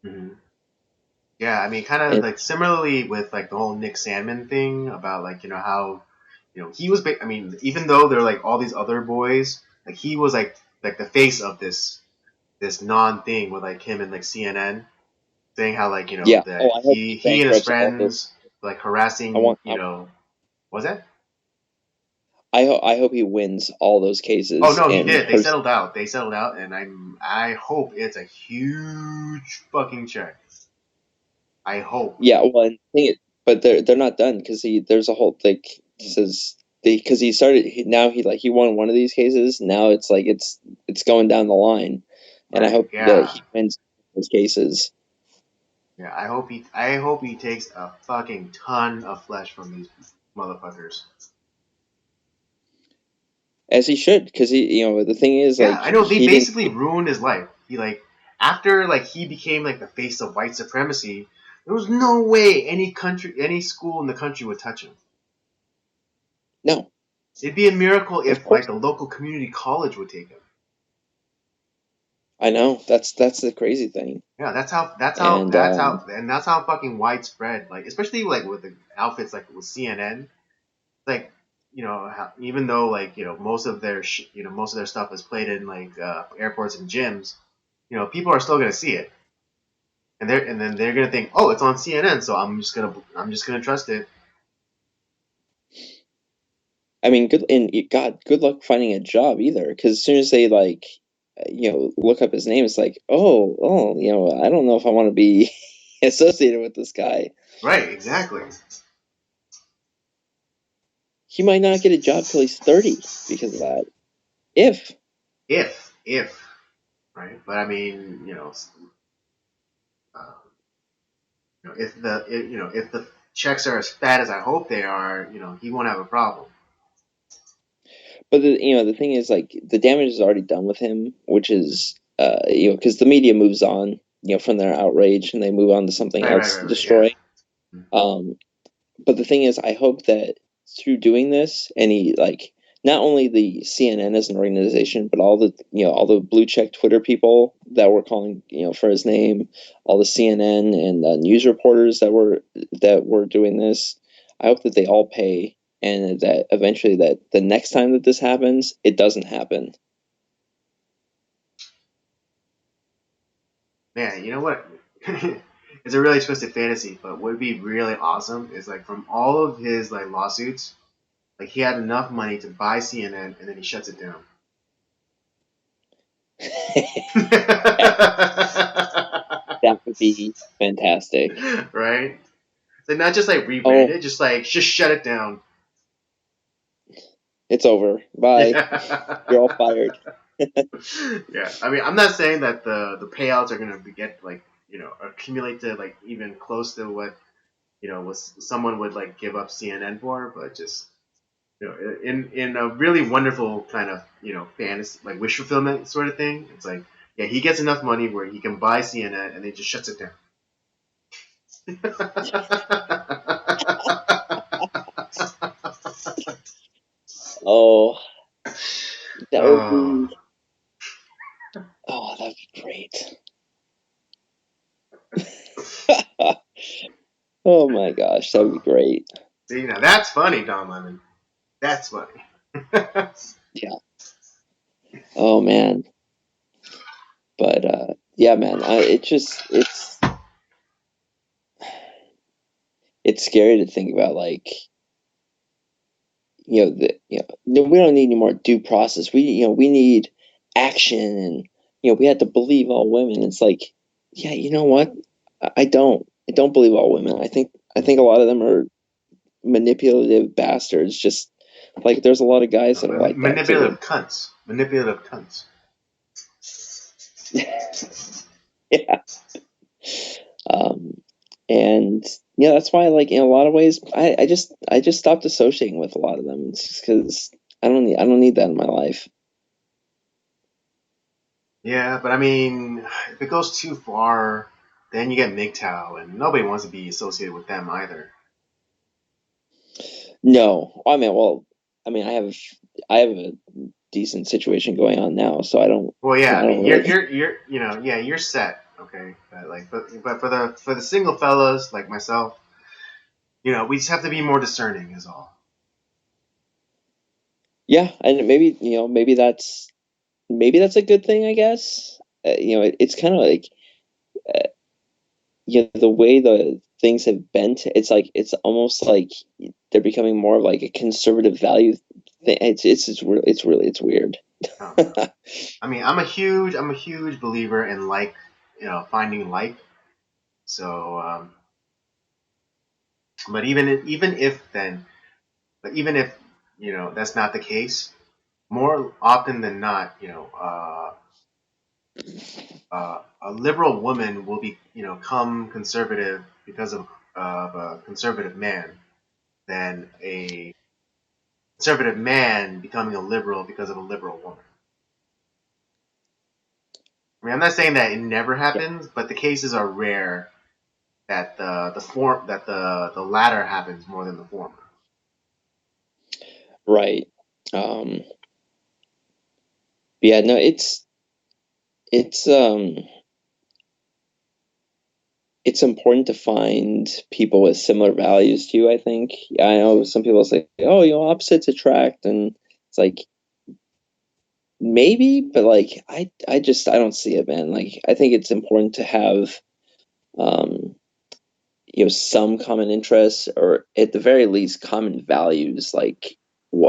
Mm-hmm. Yeah, I mean, kind of And like similarly with like the whole Nick Sandman thing about like how he was. I mean, even though there are like all these other boys, like he was like the face of this non thing with like him and like CNN saying how like yeah, oh, that I hope he he and his bankrupts all those. friends like I harassing want. was that? I hope he wins all those Oh cases no, he and did. They pers- settled out. They settled out, and I hope it's a huge fucking check. I hope. Yeah, well, and thing it, but they're not done because there's a whole like says because he started now he won one of these cases. Now it's like it's going down the line, and I Right? hope that Yeah. he wins those cases Yeah, I hope he takes a fucking ton of flesh from these motherfuckers. as he should because the thing is Yeah, like I know they he didn't. basically ruined his life. He like after like he became like the face of white supremacy, there was no way any school in the country would touch him. No, It'd be a miracle of if like course the local community college would take him. I know that's the crazy thing, Yeah, and that's how fucking widespread. Like especially like with the outfits like with CNN, like even though like most of their stuff is played in like airports and gyms, people are still gonna see it, and then they're gonna think, oh, it's on CNN, so I'm just gonna trust it. I mean, God, good luck finding a job either. Because as soon as they like, look up his name, it's like, oh, I don't know if I want to be associated with this guy. Right? Exactly. He might not get a job till he's 30 because of that. If If right, but I mean, uh, if the checks are as fat as I hope they are, he won't have a problem. But the thing is, like, the damage is already done with him, which is, because the media moves on, from their outrage and they move on to something Right, right, else right, right. Yeah. destroying. Um, but the thing is, I hope that through doing this, any like not only the CNN as an organization, but all the blue check Twitter people that were calling for his name, all the CNN and news reporters that were doing this. I hope that they all pay, and that eventually that the next time that this happens, it doesn't happen. Man, you know what? It's a really twisted fantasy, but what would be really awesome is like from all of his like lawsuits, like he had enough money to buy CNN and then he shuts it down. That would be fantastic. Right? Like not just like rebrand Oh, it, just shut it down. it's over. Bye. Yeah. You're all fired. Yeah. I mean, I'm not saying that the payouts are gonna get like accumulate to like even close to what was someone would like give up CNN for, but just in a really wonderful kind of fantasy like wish fulfillment sort of thing. It's like yeah, he gets enough money where he can buy CNN and then just shuts it down. Oh, that would Oh, be. Oh, that'd be great. Oh my gosh, that would be great. see now that's funny, Don Lemon. That's funny. Yeah. Oh man. But yeah, man. It's scary to think about. Like no, we don't need any more due process. We need action, and we had to believe all women. It's like, yeah, you know what? I don't. I don't believe all women. I think a lot of them are manipulative bastards. Just like there's a lot of guys that are like that too. Manipulative cunts. Manipulative cunts. Yeah. Um, and yeah, that's why, like in a lot of ways, I just stopped associating with a lot of them. It's just because I don't need that in my life. Yeah, but I mean, if it goes too far, then you get MGTOW, and nobody wants to be associated with them either. No, I mean, well, I mean, I have a decent situation going on now, so I don't Well, I yeah, I don't mean, you're really. you're you're you know, yeah, you're set. okay, but for the single fellas like myself, we just have to be more discerning, is all. Yeah, and maybe that's a good thing, I guess. It's kind of like the way the things have bent. It's like it's almost like they're becoming more of like a conservative value thing. It's weird. I don't know. I mean, I'm a huge believer in finding like. So, but even if that's not the case, more often than not, a liberal woman will come conservative because of a conservative man than a conservative man becoming a liberal because of a liberal woman. I mean, I'm not saying that it never Yeah, happens, but the cases are rare that the latter happens more than the former. right. Yeah, no, it's it's important to find people with similar values to you, I think. I know some people say, "Oh, opposites attract," and it's like maybe, but like I don't see it, man. Like I think it's important to have um some common interests, or at the very least common values, like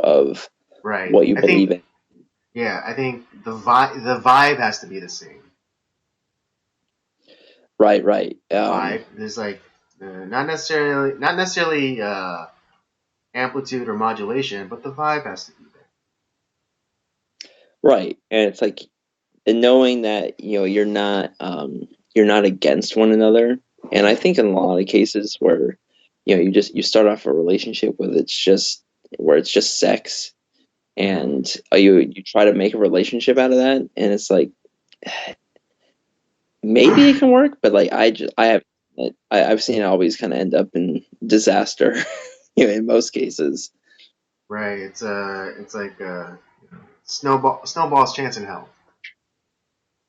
of Right. what you I think believe in. Yeah, I think the vibe has to be the same. Right, right. The vibe. There's not necessarily amplitude or modulation, but the vibe has to be there. Right. And it's like, and knowing that you're not against one another. And I think in a lot of cases where you start off a relationship with it's just sex, Mm-hmm. and you try to make a relationship out of that, and it's like maybe it can work, but like I've seen it always kind of end up in disaster, in most cases. Right. It's like snowball's chance in hell.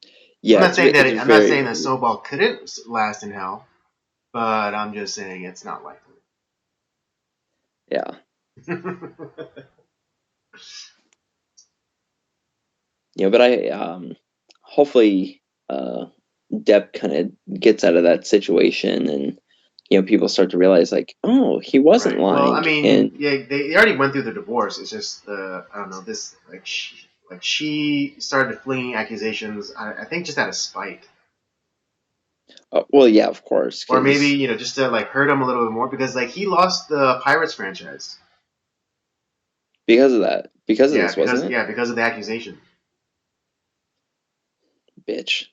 I'm Yeah, not saying that it's I'm not saying very, that snowball couldn't last in hell, but I'm just saying it's not likely. yeah. But I hopefully Depp kind of gets out of that situation, and people start to realize like, oh, he wasn't Right. Well, I lying, mean, and yeah, they already went through the divorce. It's just I don't know, this she started flinging accusations. I think just out of spite, well, yeah, of course, or maybe because just to hurt him a little bit more because he lost the Pirates franchise. of that, because of Yeah, this, wasn't it, because of the accusation. bitch?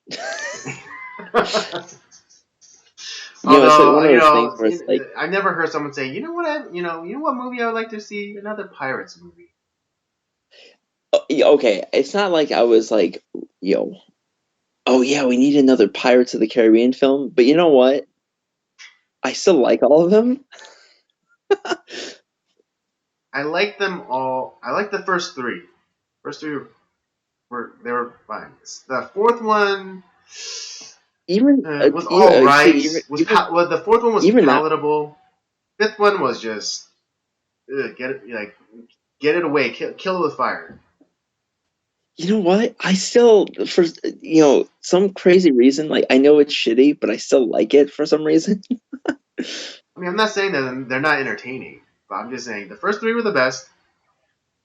It's like Although one of those things where it's like, I never heard someone say, what movie I would like to see, another Pirates movie. yeah, okay, it's not like I was like, yo, oh yeah, we need another Pirates of the Caribbean film, but you know what? I still like all of them. I like them all. I like the first three. First three they were fine. The fourth one Even was all see, right. Well, the fourth one was even that. palatable. Fifth one was just get it away, kill it with fire. You know what? I still, for some crazy reason, like I know it's shitty, but I still like it for some reason. I mean, I'm not saying that they're not entertaining, but I'm just saying the first three were the best.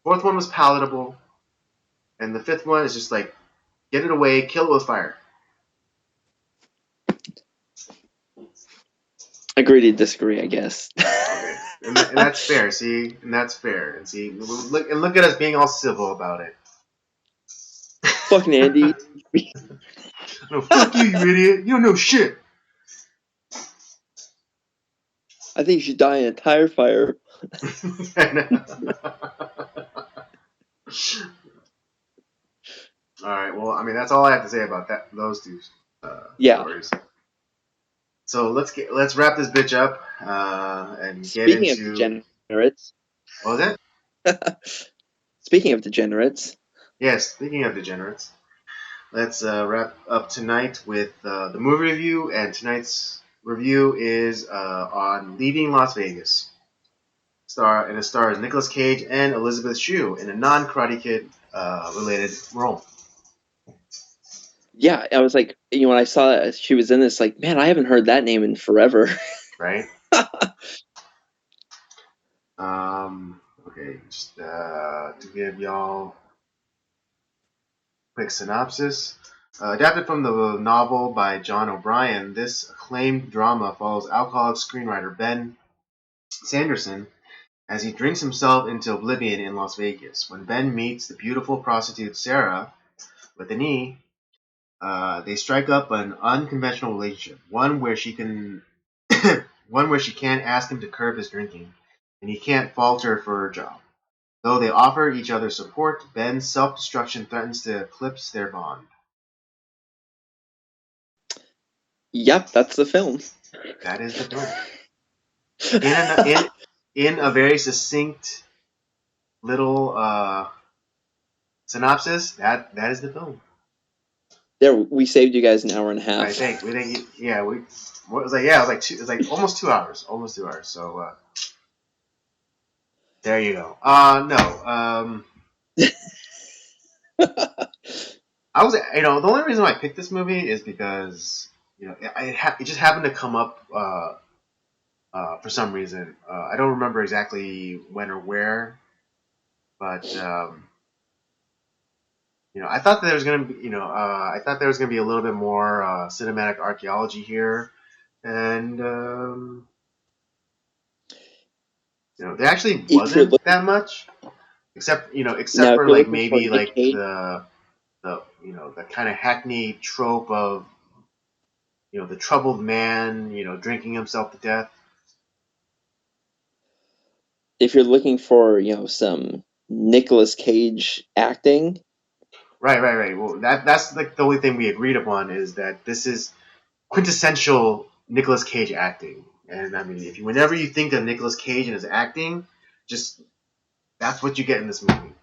Fourth one was palatable, and the fifth one is just get it away, kill it with fire. Agree to disagree, I guess. Okay, and that's fair. See, and that's fair. And see, look at us being all civil about it. Fucking Andy. No, fuck you, you idiot. You don't know shit. I think you should die in a tire fire. All right. Well, I mean, that's all I have to say about those two Yeah. stories. So let's wrap this bitch up and get Speaking of into degenerates, what was that? speaking of degenerates, Yes. Speaking of degenerates, let's wrap up tonight with the movie review, and tonight's review is on Leaving Las Vegas. It stars Nicolas Cage and Elizabeth Shue in a non-Karate Kid related role, Yeah, I was like, when I saw that she was in this, like, man, I haven't heard that name in forever. right? Okay, just to give y'all a quick synopsis. Adapted from the novel by John O'Brien, this acclaimed drama follows alcoholic screenwriter Ben Sanderson as he drinks himself into oblivion in Las Vegas. When Ben meets the beautiful prostitute Sarah with an E, they strike up an unconventional relationship, one where she can, one where she can't ask him to curb his drinking, and he can't fault her for her job. Though they offer each other support, Ben's self-destruction threatens to eclipse their bond. Yep, that's the film. That is the film. In a very succinct little synopsis, that is the film. There, we saved you guys an hour and a half. I think yeah, it was like, yeah, it was like almost 2 hours, almost 2 hours. So there you go. No, I was, the only reason why I picked this movie is because it just happened to come up for some reason. I don't remember exactly when or where, but I thought that there was gonna be, I thought there was gonna be a little bit more cinematic archaeology here, and there actually If you're wasn't looking that much, except now, if for you're like looking for maybe Nick like Cage, the kind of hackneyed trope of the troubled man drinking himself to death. if you're looking for some Nicolas Cage acting, Right. Well, that's like the only thing we agreed upon is that this is quintessential Nicolas Cage acting. And I mean, whenever you think of Nicolas Cage and his acting, just that's what you get in this movie.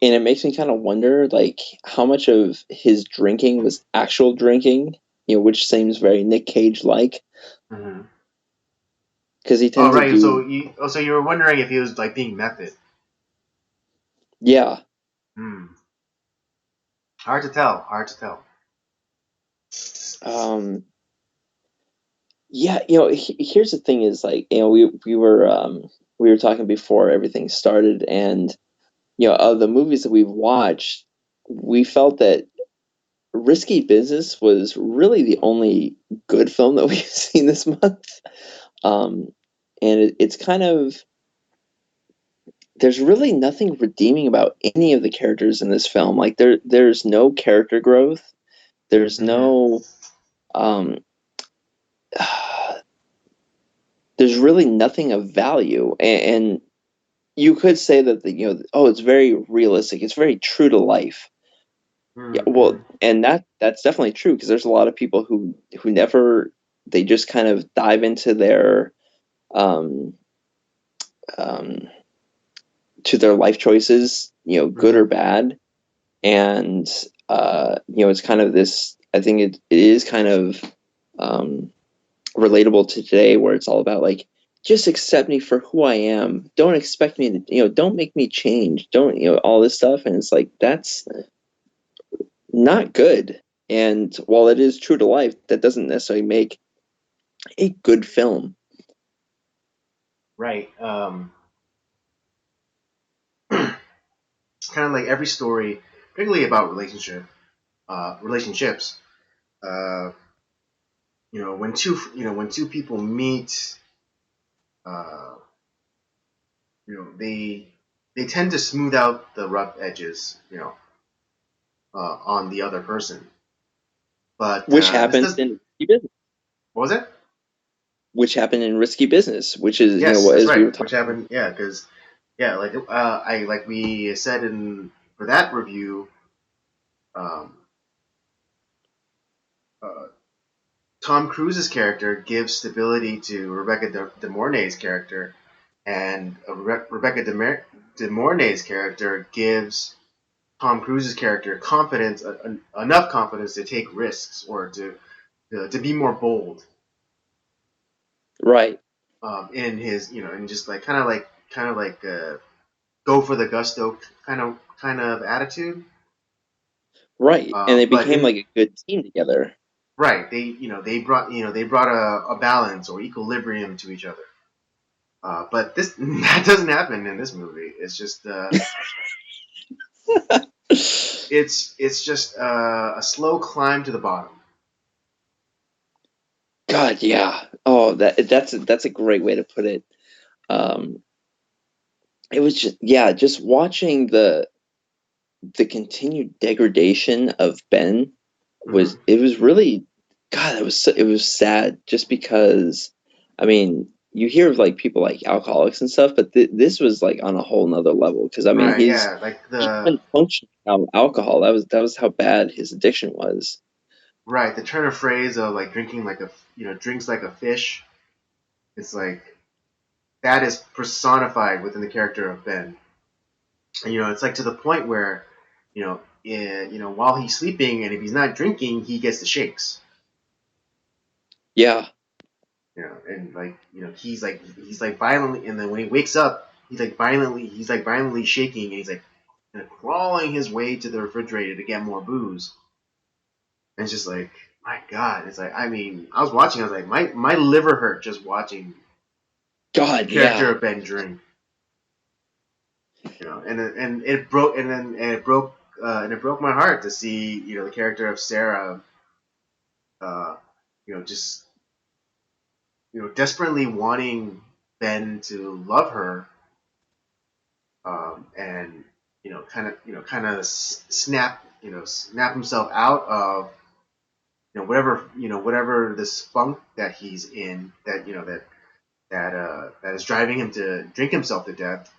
and it makes me kind of wonder, like, how much of his drinking was actual drinking, which seems very Nick Cage like, Mm-hmm. because he Oh, tends to right. So do, you were wondering if he was like being method. yeah. Hmm. Hard to tell. Hard to tell. Um, yeah, here's the thing: is like, we were talking before everything started, and of the movies that we've watched, we felt that Risky Business was really the only good film that we've seen this month. Um, and it's kind of, there's really nothing redeeming about any of the characters in this film. Like, there's no character growth. There's Mm-hmm. no um, there's really nothing of value. And you could say that oh, it's very realistic. It's very true to life. Yeah, Mm-hmm. well, and that's definitely true, because there's a lot of people who never, they just kind of dive into their um um to their life choices, good or Mm-hmm. bad. And it's kind of this, I think it is kind of um relatable to today, where it's all about, like, just accept me for who I am. Don't expect me to, don't make me change. Don't, all this stuff. And it's like, that's not good. And while it is true to life, that doesn't necessarily make a good film. Right. Kind of like every story, particularly about relationships. Uh, when two people meet, uh, they tend to smooth out the rough edges, on the other person. But Which this happened does. in Risky Business. What was it? Which happened in Risky Business, which is, Yes, that's as we right. were Which talking. happened, yeah, because yeah, like we said in for that review, um, uh, Tom Cruise's character gives stability to Rebecca De Mornay's character, and Rebecca De Mornay's character gives Tom Cruise's character confidence, enough confidence to take risks or to be more bold Right. in his, and just like kind of like go for the gusto kind of attitude. Right. And they But became in like a good team together. right, they brought a balance or equilibrium to each other. But this that doesn't happen in this movie. It's just it's just a slow climb to the bottom. God, yeah. Oh, that's a great way to put it. Um, it was just, yeah, just watching the continued degradation of Ben Hmm. was really, God, it was sad just because, I mean, you hear of like people like alcoholics and stuff, but this was like on a whole nother level because I mean Right, yeah, like he the couldn't function without alcohol. That was how bad his addiction was. right the turn of phrase of like drinking like a drinks like a fish. It's like that is personified within the character of Ben. And it's like to the point where while he's sleeping and if he's not drinking, he gets the shakes. Yeah. And like he's like violently, and then when he wakes up, he's like violently shaking, and he's like crawling his way to the refrigerator to get more booze. And it's just like, my God, it's like, I mean, I was watching, I was like, my liver hurt just watching the God, character yeah. of Ben drink. And it broke, and it broke my heart to see the character of Sarah, uh, just desperately wanting Ben to love her, and kind of snap himself out of whatever this funk that he's in, that is driving him to drink himself to death.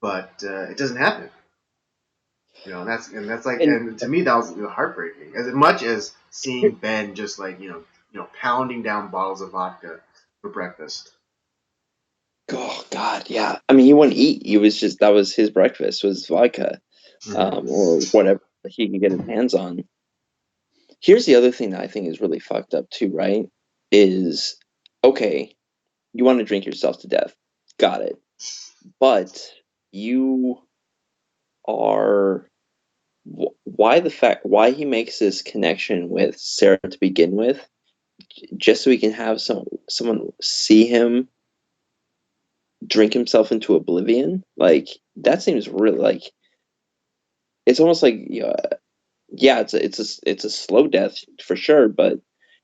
But it doesn't happen. And that's like, And and to me that was heartbreaking, as much as seeing Ben just like pounding down bottles of vodka for breakfast. oh God, yeah. I mean, he wouldn't eat. He was just, that was his breakfast, was vodka, Hmm. or whatever he could get his hands on. Here's the other thing that I think is really fucked up too, right? Is, okay, you want to drink yourself to death. Got it. But you are, why he makes this connection with Sarah to begin with, just so he can have someone see him drink himself into oblivion. Like, that seems really like, it's almost like, yeah, it's a slow death for sure, but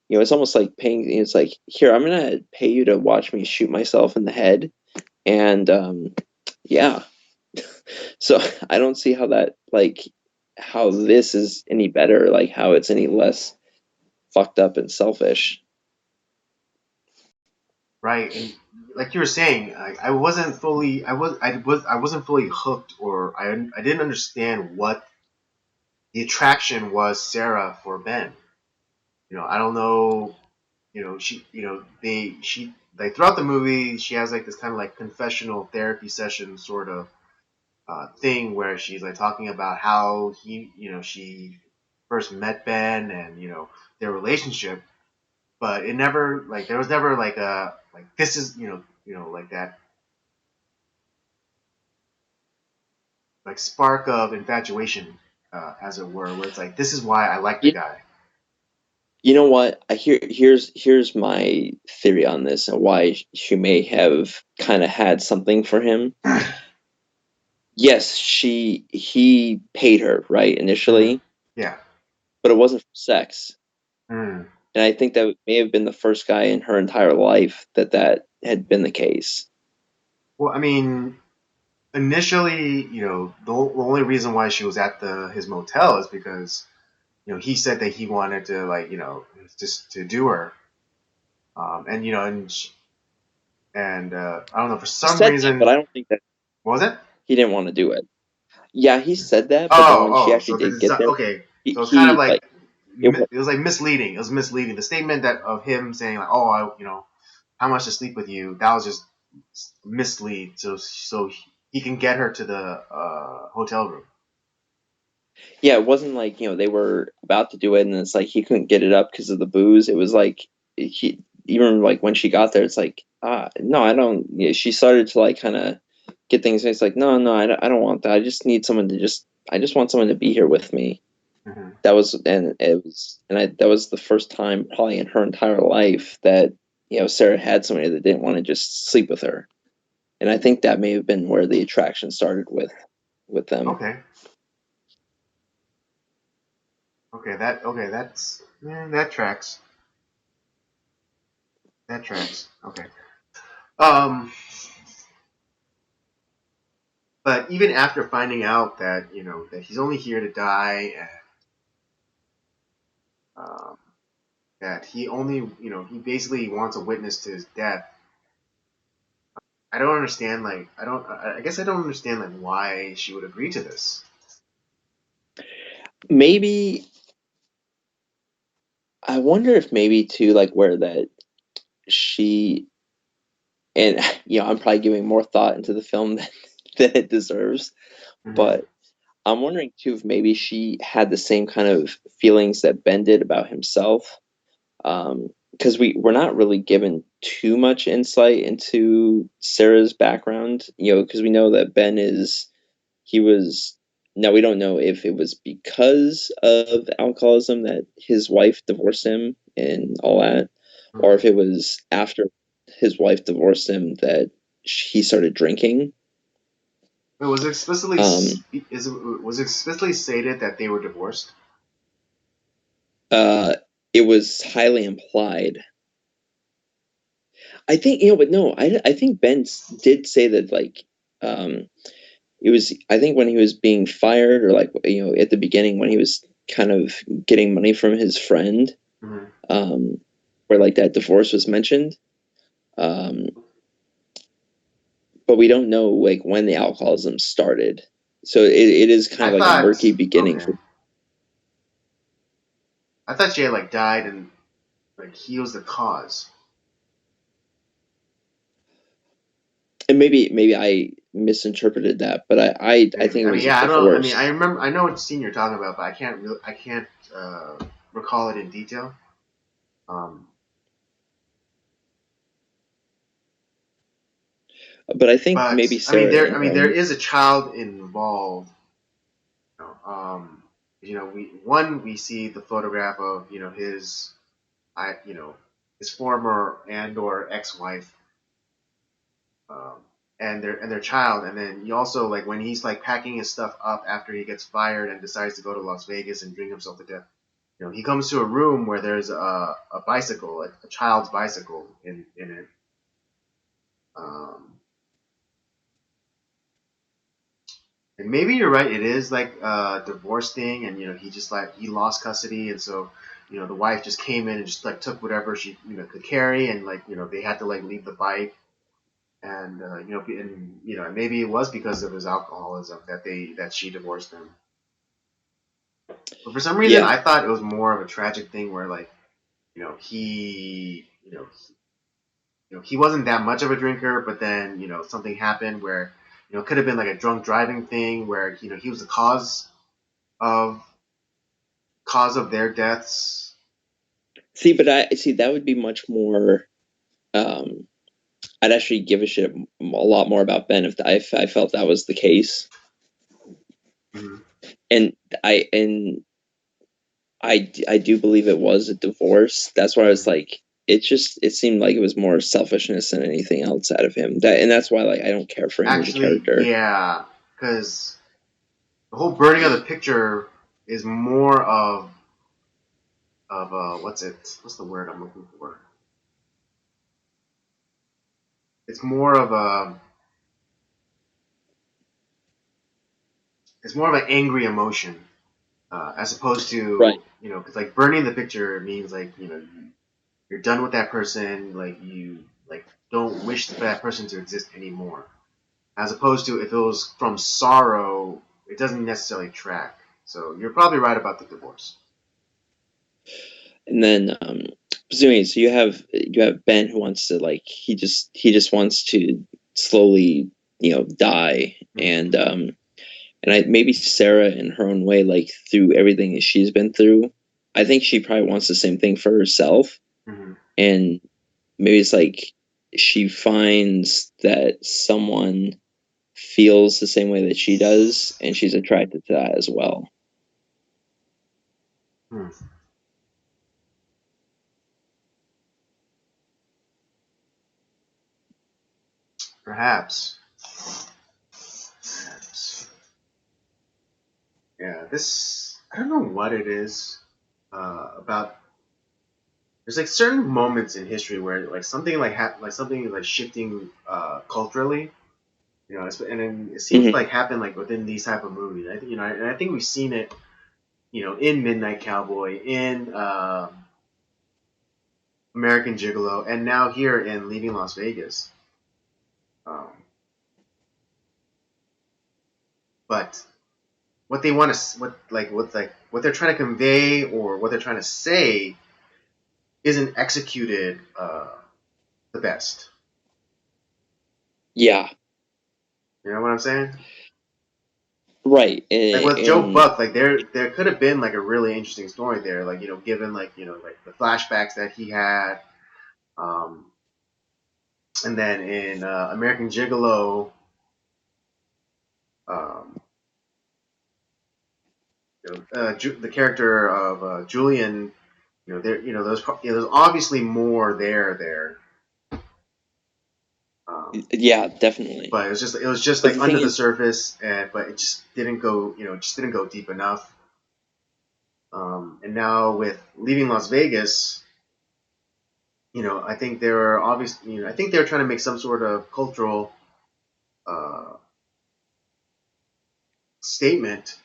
it's almost like paying. It's like, here, I'm gonna pay you to watch me shoot myself in the head, and yeah. So I don't see how that, like, how this is any better, like how it's any less fucked up and selfish. Right, and like you were saying, I wasn't fully, I wasn't fully hooked, or I didn't understand what the attraction was Sarah for Ben. I don't know. She, she like throughout the movie, she has like this kind of like confessional therapy session sort of thing where she's like talking about how she first met Ben, and their relationship, but it never, like, there was never like a, like, this is, like that, like, spark of infatuation, as it were, where it's like, this is why I like the You, guy. you know what? Here's my theory on this and why she may have kind of had something for him. Yes, he paid her, right, Hmm. initially, Yeah. but it wasn't for sex. Mm. And I think that may have been the first guy in her entire life that had been the case. Well, I mean, initially, the only reason why she was at the his motel is because he said that he wanted to, like, just to do her, and I don't know, for He some said that, but I reason. don't think that What was it? he didn't want to do it. Yeah, he said that, but then Oh, when she oh, actually so the did get design. there, Okay, so it's kind of he like, like it was it was like misleading. It was misleading. The statement that of him saying like, "Oh, how much to sleep with you," that was just mislead. So he can get her to the hotel room. Yeah, it wasn't like, they were about to do it and it's like he couldn't get it up because of the booze. It was like he even like when she got there, it's like, no, I don't. Yeah, she started to like kind of get things. And it's like, no, no, I don't want that. I just need someone to I just want someone to be here with me. Hmm. That was, and it was, and that was the first time probably in her entire life that, Sarah had somebody that didn't want to just sleep with her. And I think that may have been where the attraction started with them. Okay. Okay. That's that tracks. That tracks. Okay. Um, but even after finding out that that he's only here to die, and um, that he only he basically wants a witness to his death. I don't understand. Like I don't. I guess I don't understand like why she would agree to this. Maybe I wonder if maybe too, like where that she and I'm probably giving more thought into the film than it deserves, Hmm. but I'm wondering too if maybe she had the same kind of feelings that Ben did about himself. Because we're not really given too much insight into Sarah's background, because we know that Ben is he was now we don't know if it was because of alcoholism that his wife divorced him and all that, or Hmm. if it was after his wife divorced him that he started drinking. It was explicitly um was explicitly stated that they were divorced. uh it was highly implied. I think, but no, I think Ben did say that, like, um it was, I think, when he was being fired, or like, at the beginning when he was kind of getting money from his friend, Hmm. um, where like that divorce was mentioned. Um, but we don't know like when the alcoholism started. So it is kind I of like a thought murky beginning okay. for, I thought she had like died and like he was the cause. and maybe I misinterpreted that, but I Maybe. think it I mean, was a yeah, I don't. I mean, divorce. I remember. I know what scene you're talking about, but I can't recall it in detail. Um, But I think maybe but Sarah in I her mean, there own. is a child involved. We see the photograph of his former and or ex-wife, um, and their child, and then he also like when he's like packing his stuff up after he gets fired and decides to go to Las Vegas and drink himself to death. He comes to a room where there's a bicycle, a child's bicycle in it. Um, and maybe you're right. It is like a divorce thing, and he just like he lost custody, and so the wife just came in and just like took whatever she could carry, and like they had to like leave the bike, and maybe it was because of his alcoholism that she divorced him. But for some reason, Yeah. I thought it was more of a tragic thing where like he wasn't that much of a drinker, but then something happened where it could have been like a drunk driving thing where he was the of cause of their deaths. See, but I see that would be much more. Um, I'd actually give a shit a lot more about Ben if I felt that was the case. Mm-hmm. And I do believe it was a divorce. That's why I was Mm-hmm. like, it seemed like it was more selfishness than anything else out of him. And that's why, like, I don't care for him as a Actually, character. yeah, because the whole burning of the picture is more of what's the word I'm looking for? It's more of a it's more of an angry emotion as opposed Right. to because like burning the picture means like you're done with that person, like you like don't wish for that person to exist anymore. As opposed to if it was from sorrow, it doesn't necessarily track. So you're probably right about the divorce. And then, so you have Ben who wants to, like, he just wants to slowly, die. Mm-hmm. And And maybe Sarah, in her own way, like through everything that she's been through, I think she probably wants the same thing for herself. Mm-hmm. And maybe it's like she finds that someone feels the same way that she does, and she's attracted to that as well. Hmm. Perhaps. Perhaps. Yeah, this. I don't know what it is about. There's like certain moments in history where like something like something like shifting culturally, you know, and then it seems to Mm-hmm. like happen like within these type of movies. I think you know, and I think we've seen it, you know, in Midnight Cowboy, in American Gigolo, and now here in Leaving Las Vegas. Um, but what they want to, what they're trying to convey or what they're trying to say isn't executed the best. Yeah, You know what I'm saying? right. Like with Joe And Buck, like there could have been like a really interesting story there, like you know, given like you know like the flashbacks that he had, um, and then in American Gigolo, um, you know, the character of Julian, you know, there's obviously more there, yeah, definitely. but it was just But like the under thing the is, surface, and but it just didn't go, you know, it just didn't go deep enough. And now with leaving Las Vegas, you know, I think they're obviously, you know, I think they're trying to make some sort of cultural uh, statement,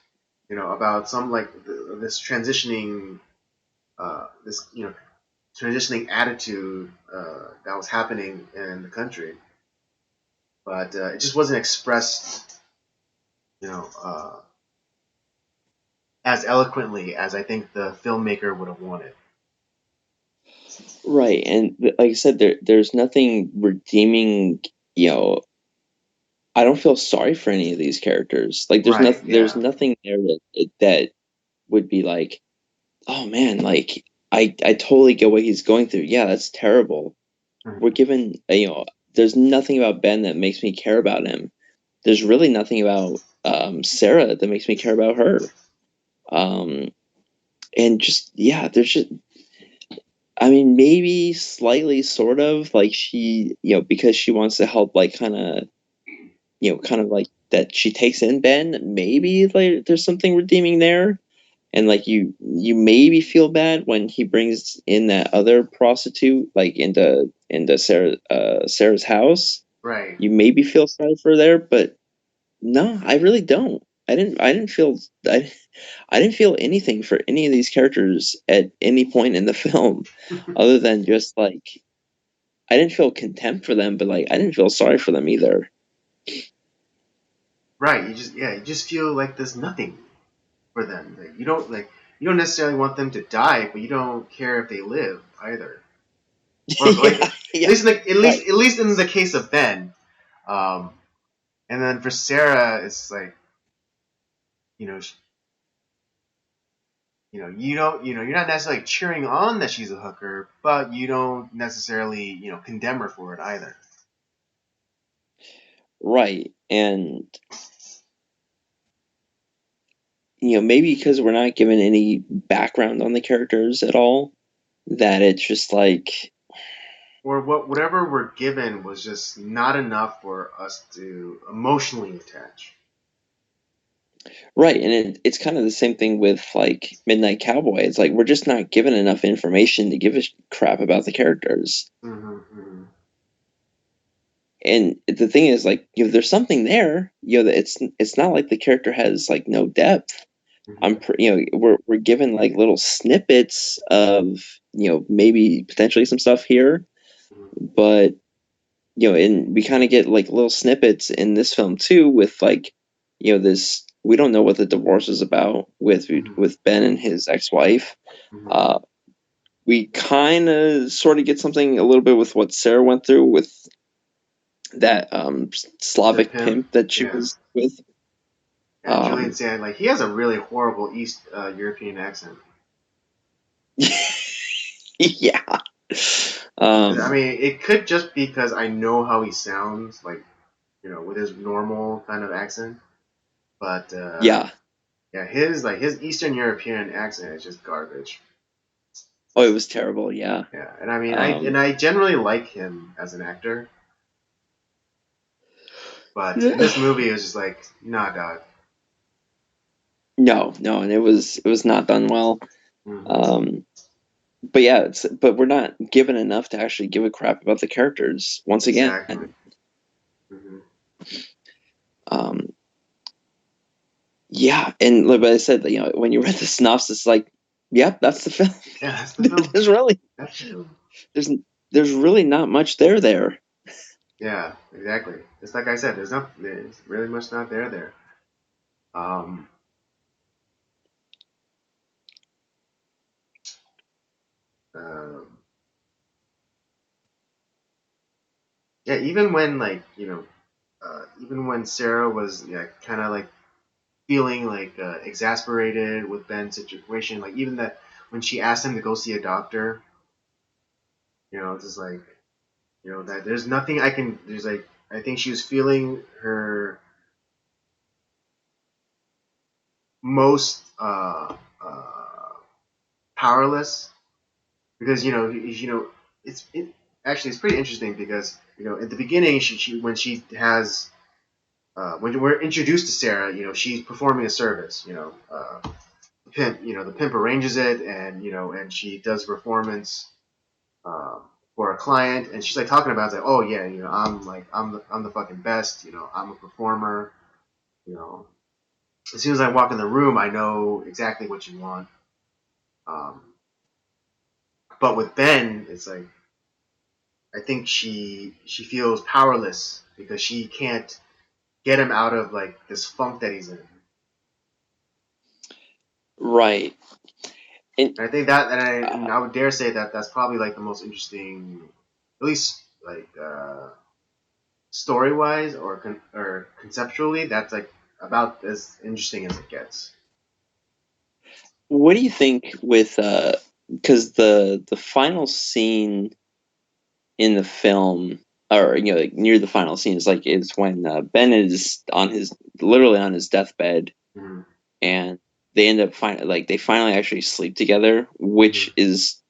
you know, about some like this transitioning, this you know, transitioning attitude that was happening in the country, but it just wasn't expressed, you know, as eloquently as I think the filmmaker would have wanted. right, and like I said, there's nothing redeeming. You know, I don't feel sorry for any of these characters. Like, Right? there's Yeah. nothing there that would be like, oh man, like I totally get what he's going through. Yeah, that's terrible. We're Mhm. given, there's nothing about Ben that makes me care about him. There's really nothing about Sarah that makes me care about her. Um, and just yeah, there's just, I mean, maybe slightly, sort of like she, because she wants to help, like kind of like that she takes in Ben. Maybe like there's something redeeming there, and like you maybe feel bad when he brings in that other prostitute like into Sarah's house. Right. You maybe feel sorry for there, but no, I really don't. I didn't feel I didn't feel anything for any of these characters at any point in the film, other than just like I didn't feel contempt for them, but like I didn't feel sorry for them either. Right. You just feel like there's nothing for them. Like, you don't necessarily want them to die, but you don't care if they live either. Or like Yeah, at yeah, least in the, right, at least in the case of Ben. Um, and then for Sarah, it's like you know you know you're not necessarily cheering on that she's a hooker, but you don't necessarily you know condemn her for it either. right, and maybe because we're not given any background on the characters at all, that it's just like Or whatever we're given was just not enough for us to emotionally attach. right, and it's kind of the same thing with like Midnight Cowboy. It's like we're just not given enough information to give a crap about the characters. Mm-hmm, And the thing is, like, there's something there. That it's not like the character has like no depth. mm-hmm, We're given like little snippets of maybe potentially some stuff here, mm-hmm, but and we kind of get like little snippets in this film too, with like this, we don't know what the divorce is about with mm-hmm, Ben and his ex-wife. mm-hmm. uh we kind of sort of get something a little bit with what Sarah went through with that The Slavic pimp, pimp that she yeah. was with. Yeah, Julian Sand, like he has a really horrible East European accent. Yeah. I mean, it could just be because I know how he sounds, like with his normal kind of accent. But yeah. yeah, his Eastern European accent is just garbage. Oh, it was terrible. Yeah. Yeah, and I mean, Um, I generally like him as an actor, but in no, this movie, it was just like, nah, dog. no, and it was not done well. Mm-hmm. Um, but yeah, but we're not given enough to actually give a crap about the characters once again. Exactly. Mm-hmm. Um, yeah, and like I said, when you read the synopsis, like, yep, that's the film. Yeah, that's the film. there's really That's the film. there's there's really not much there. Yeah, exactly. Just like I said, there's really much not there. Um, um, yeah, even when even when Sarah was kind of like feeling like exasperated with Ben's situation, like even that when she asked him to go see a doctor, it's just like that there's nothing I can. There's like I think she was feeling her most powerless because actually it's pretty interesting because at the beginning she when she has when we're introduced to Sarah, she's performing a service. The pimp arranges it, and she does a performance for a client, and she's like talking about it, like, oh yeah, I'm the fucking best. I'm a performer. You know, as soon as I walk in the room, I know exactly what you want. Um, but with Ben, it's like I think she feels powerless because she can't get him out of like this funk that he's in. Right. And And I think that, and uh, I would dare say that that's probably like the most interesting, at least like story wise or conceptually, that's like about as interesting as it gets. what do you think with because the final scene in the film, or like near the final scene, is when Ben is literally on his deathbed, Mm-hmm. and they end up they finally actually sleep together, which Mm-hmm. is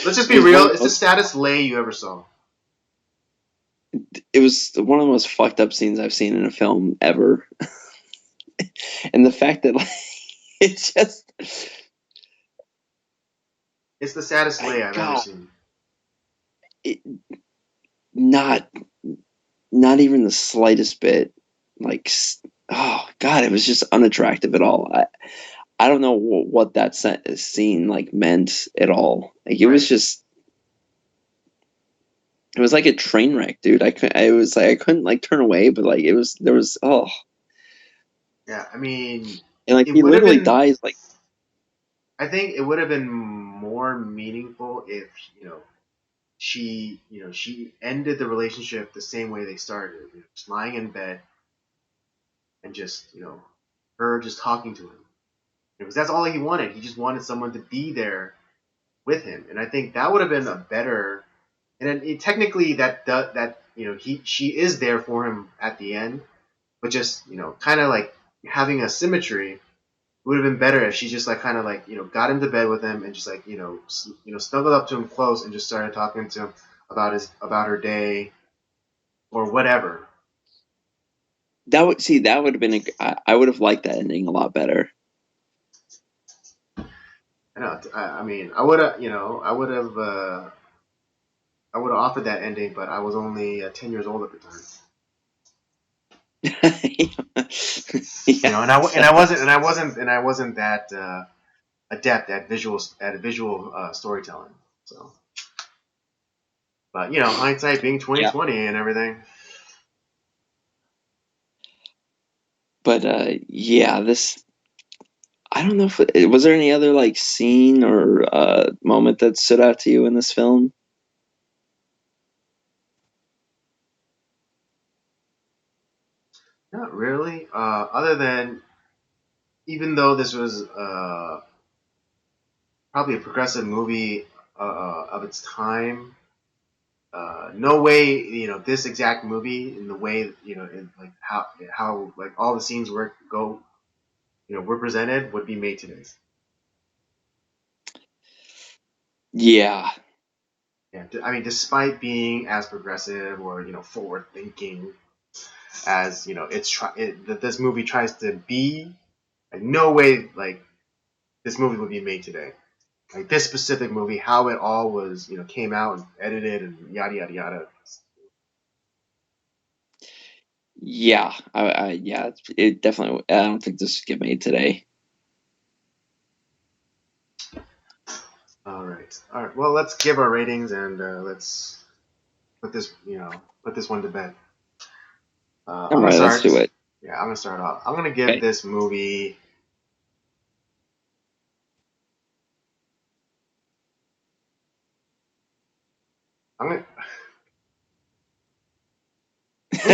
Let's just be was one real. of the It's the most saddest lay you ever saw. it was one of the most fucked up scenes I've seen in a film ever. And the fact that it's just It's the saddest lay I I've ever God, seen. it, not not even the slightest bit like oh God, it was just unattractive at all. I don't know what that scene like meant at all. Like Right. it was like a train wreck, dude. I was like I couldn't like turn away, but like there was Yeah. I mean, and like it he would have literally been. dies like I think it would have been more meaningful if she ended the relationship the same way they started, just lying in bed and just her just talking to him because that's all he wanted. He just wanted someone to be there with him, and I think that would have been a better. And technically, that she is there for him at the end, but just kind of like having a symmetry. It would have been better if she just like kind of like got into bed with him and just like snuggled up to him close and just started talking to him about her day or whatever. that would have been I would have liked that ending a lot better. I know. I mean, I would have I would have offered that ending, but I was only 10 years old at the time. Yeah, And so I wasn't that adept at visual storytelling. So, but hindsight being yeah, 2020 and everything. but yeah, this I don't know if was there any other like scene or moment that stood out to you in this film? Not really. Other than even though this was probably a progressive movie of its time, no way this exact movie in the way like how like all the scenes were presented would be made today. Yeah, Yeah, I mean, despite being as progressive or forward thinking as that this movie tries to be, like no way like this movie would be made today. Like this specific movie, how it all was came out and edited and yada yada yada. yeah, it definitely. I don't think this would get made today. All right. Well, let's give our ratings and let's put this one to bed. All I'm gonna right, let's do start. it. Yeah, I'm gonna start off. I'm gonna give Okay. this movie. I'm gonna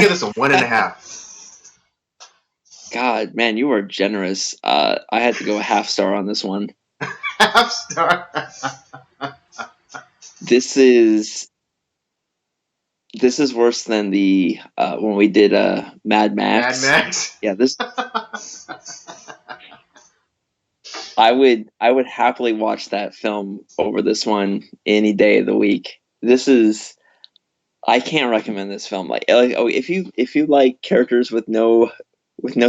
give this a 1.5. God, man, you are generous. I had to go a half star on this one. Half star. This is this is worse than the when we did Mad Mad Max. Max. Yeah, this I would happily watch that film over this one any day of the week. This is I can't recommend this film. Oh, if you like characters with no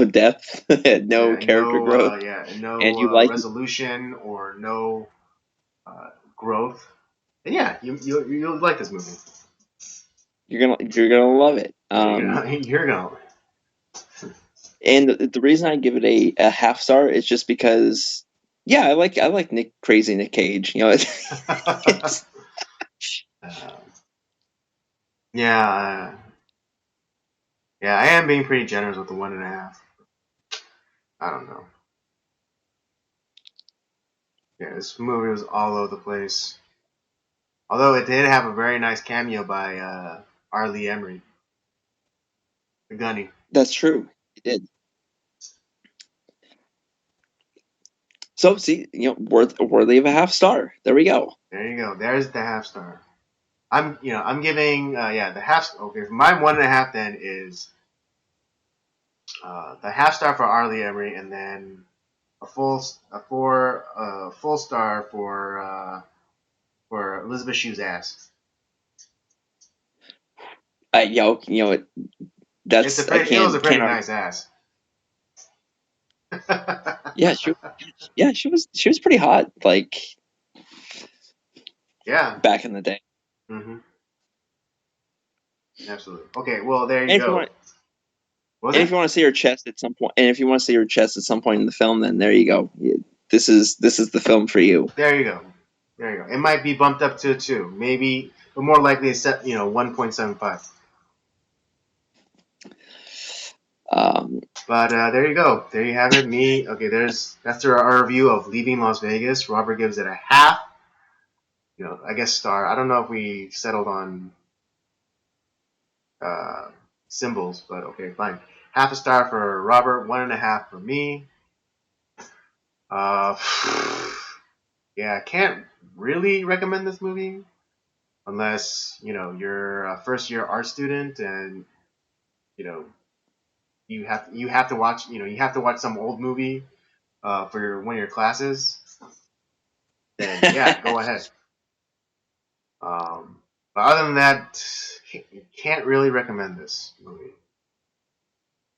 depth, no Yeah, character growth, and no you like resolution or no growth. And yeah, you'll like this movie. you're gonna love it. Yeah, you're gonna. And the reason I give it a half star is just because yeah, I like Crazy Nick Cage. You know, it's uh, yeah, yeah. I am being pretty generous with the 1.5. I don't know. Yeah, this movie was all over the place. Although it did have a very nice cameo by R. Lee Emery, the Gunny. that's true. It did. So see, worthy of a half star. There we go. There you go. There's the half star. I'm giving the half. Okay, my 1.5 then is the half star for R. Lee Emery, and then a full star for Elizabeth Shue's ass. You know, that's I It was a pretty can't argue. nice ass. Yeah, she was pretty hot like Yeah. back in the day. Hmm. Absolutely. Okay. Well, there you And if you go. want What was and if you that? want to see her chest at some point, and if you want to see her chest at some point in the film, then there you go. This is the film for you. There you go. There you go. It might be bumped up to a 2, maybe, but more likely it's set 1.75. Um, But there you go. There you have it. Me. Okay. That's our review of Leaving Las Vegas. Robert gives it a half. I guess star. I don't know if we settled on uh, symbols, but okay, fine. Half a star for Robert. 1.5 for me. Uh, yeah, I can't really recommend this movie unless you're a first year art student and you know you have to watch some old movie for one of your classes. Then yeah, go ahead. But other than that, you can't really recommend this movie.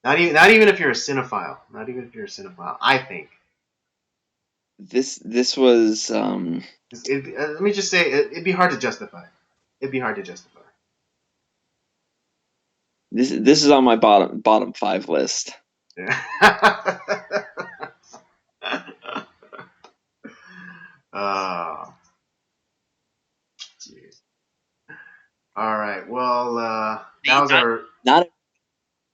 Not even if you're a cinephile. Not even if you're a cinephile. I think. this was Let me just say it'd be hard to justify. It'd be hard to justify. this is on my bottom five list. Yeah. Oh, jeez. All right. Well, that See, was our. not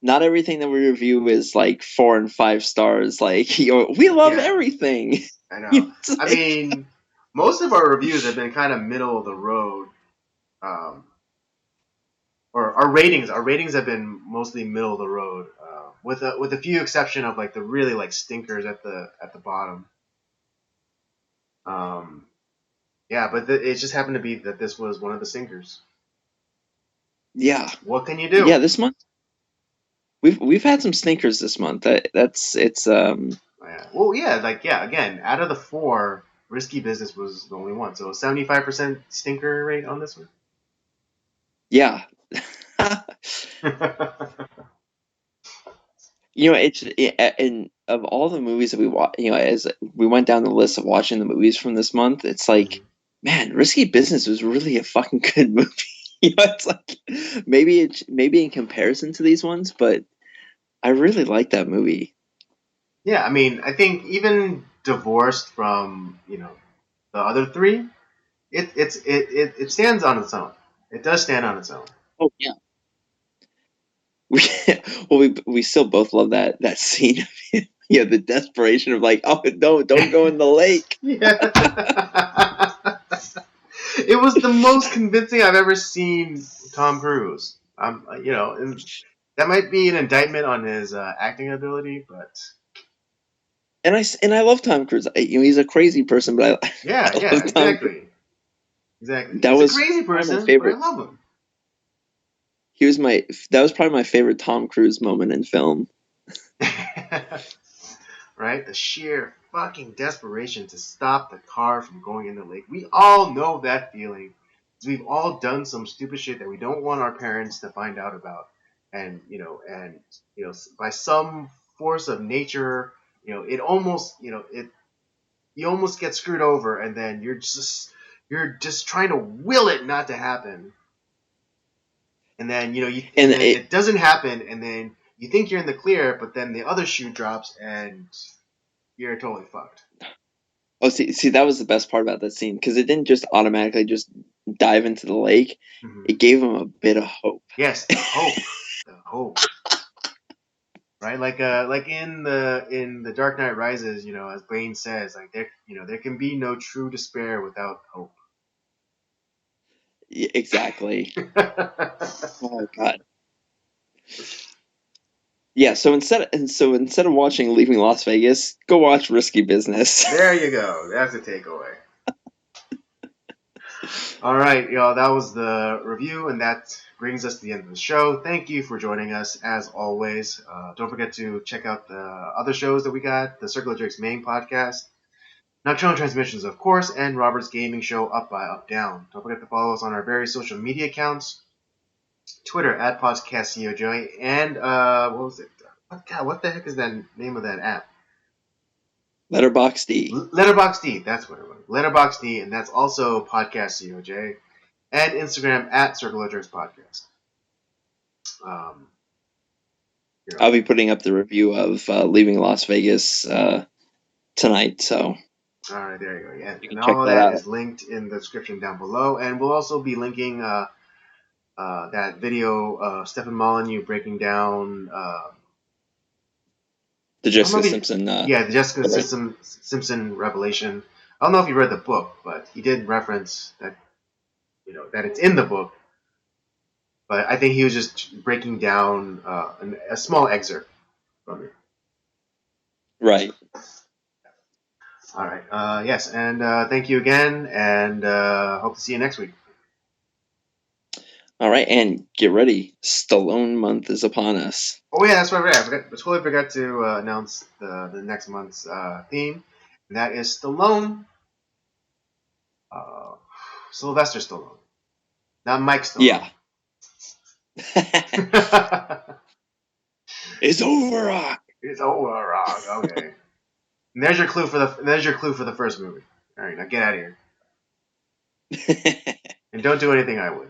not everything that we review is like 4 and 5 stars. Like we love Yeah, everything. I know. It's I like mean, most of our reviews have been kind of middle of the road. Um, or our ratings have been mostly middle of the road. with a few exception of like the really like stinkers at the bottom. Yeah, but it just happened to be that this was one of the stinkers. Yeah. What can you do? Yeah, this month we've had some stinkers this month. It's Yeah. Well, yeah, like yeah. Again, out of the 4, Risky Business was the only one. So 75% stinker rate on this one. yeah. You know, and of all the movies that we watch, you know, as we went down the list of watching the movies from this month, it's like, man, Risky Business was really a fucking good movie. You know, it's like maybe in comparison to these ones, but I really like that movie. Yeah, I mean, I think even divorced from the other 3, it stands on its own. It does stand on its own. Oh yeah. We, well, we still both love that scene. Yeah, the desperation of like, oh no, don't go in the lake. Yeah. It was the most convincing I've ever seen Tom Cruise. And that might be an indictment on his acting ability, but And I love Tom Cruise. You know, he's a crazy person, but yeah, I yeah, love Tom Cruise. exactly. That He's a was crazy probably my person, but I favorite. love him. That was probably my favorite Tom Cruise moment in film. Right? The sheer fucking desperation to stop the car from going in the lake. We all know that feeling. We've all done some stupid shit that we don't want our parents to find out about. And by some force of nature, it almost, you almost get screwed over, and then you're just trying to will it not to happen. And then and And then it doesn't happen, and then you think you're in the clear, but then the other shoe drops, and you're totally fucked. see, that was the best part about that scene because it didn't just automatically just dive into the lake. Mm-hmm. It gave him a bit of hope. Yes, the hope, right? Like in the Dark Knight Rises, as Bane says, like there can be no true despair without hope. Yeah, exactly. Oh God. Yeah. So instead of watching Leaving Las Vegas, go watch Risky Business. There you go. That's the takeaway. All right, y'all. That was the review, and that brings us to the end of the show. Thank you for joining us, as always. Don't forget to check out the other shows that we got: the Circle of Jerks main podcast, Nocturnal Transmissions, of course, and Robert's Gaming Show, Up by Up Down. Don't forget to follow us on our various social media accounts: Twitter at PodcastCOJ, and what was it? What the heck is that name of that app? Letterboxd. Letterboxd. That's what it was. Letterboxd, and that's also Podcast COJ, and Instagram at Circle of Jerks Podcast. Um, I'll be putting up the review of Leaving Las Vegas tonight, so all right, there you go. Yeah, you can and check all of that that out. is linked in the description down below, and we'll also be linking that video of Stephen Molyneux breaking down. The I don't know Jessica if he, Simpson. yeah, the Jessica Right. Simpson revelation. I don't know if you read the book, but he did reference that that it's in the book. But I think he was just breaking down a small excerpt from it. Right. All right. Yes, and thank you again, and hope to see you next week. All right, and get ready. Stallone month is upon us. Oh yeah, that's right. I totally forgot to announce the next month's theme, and that is Stallone, uh, Sylvester Stallone, not Mike Stallone. Yeah. It's over. It's over, Rock. Okay. And there's your clue for the first movie. All right, now get out of here, and don't do anything I would.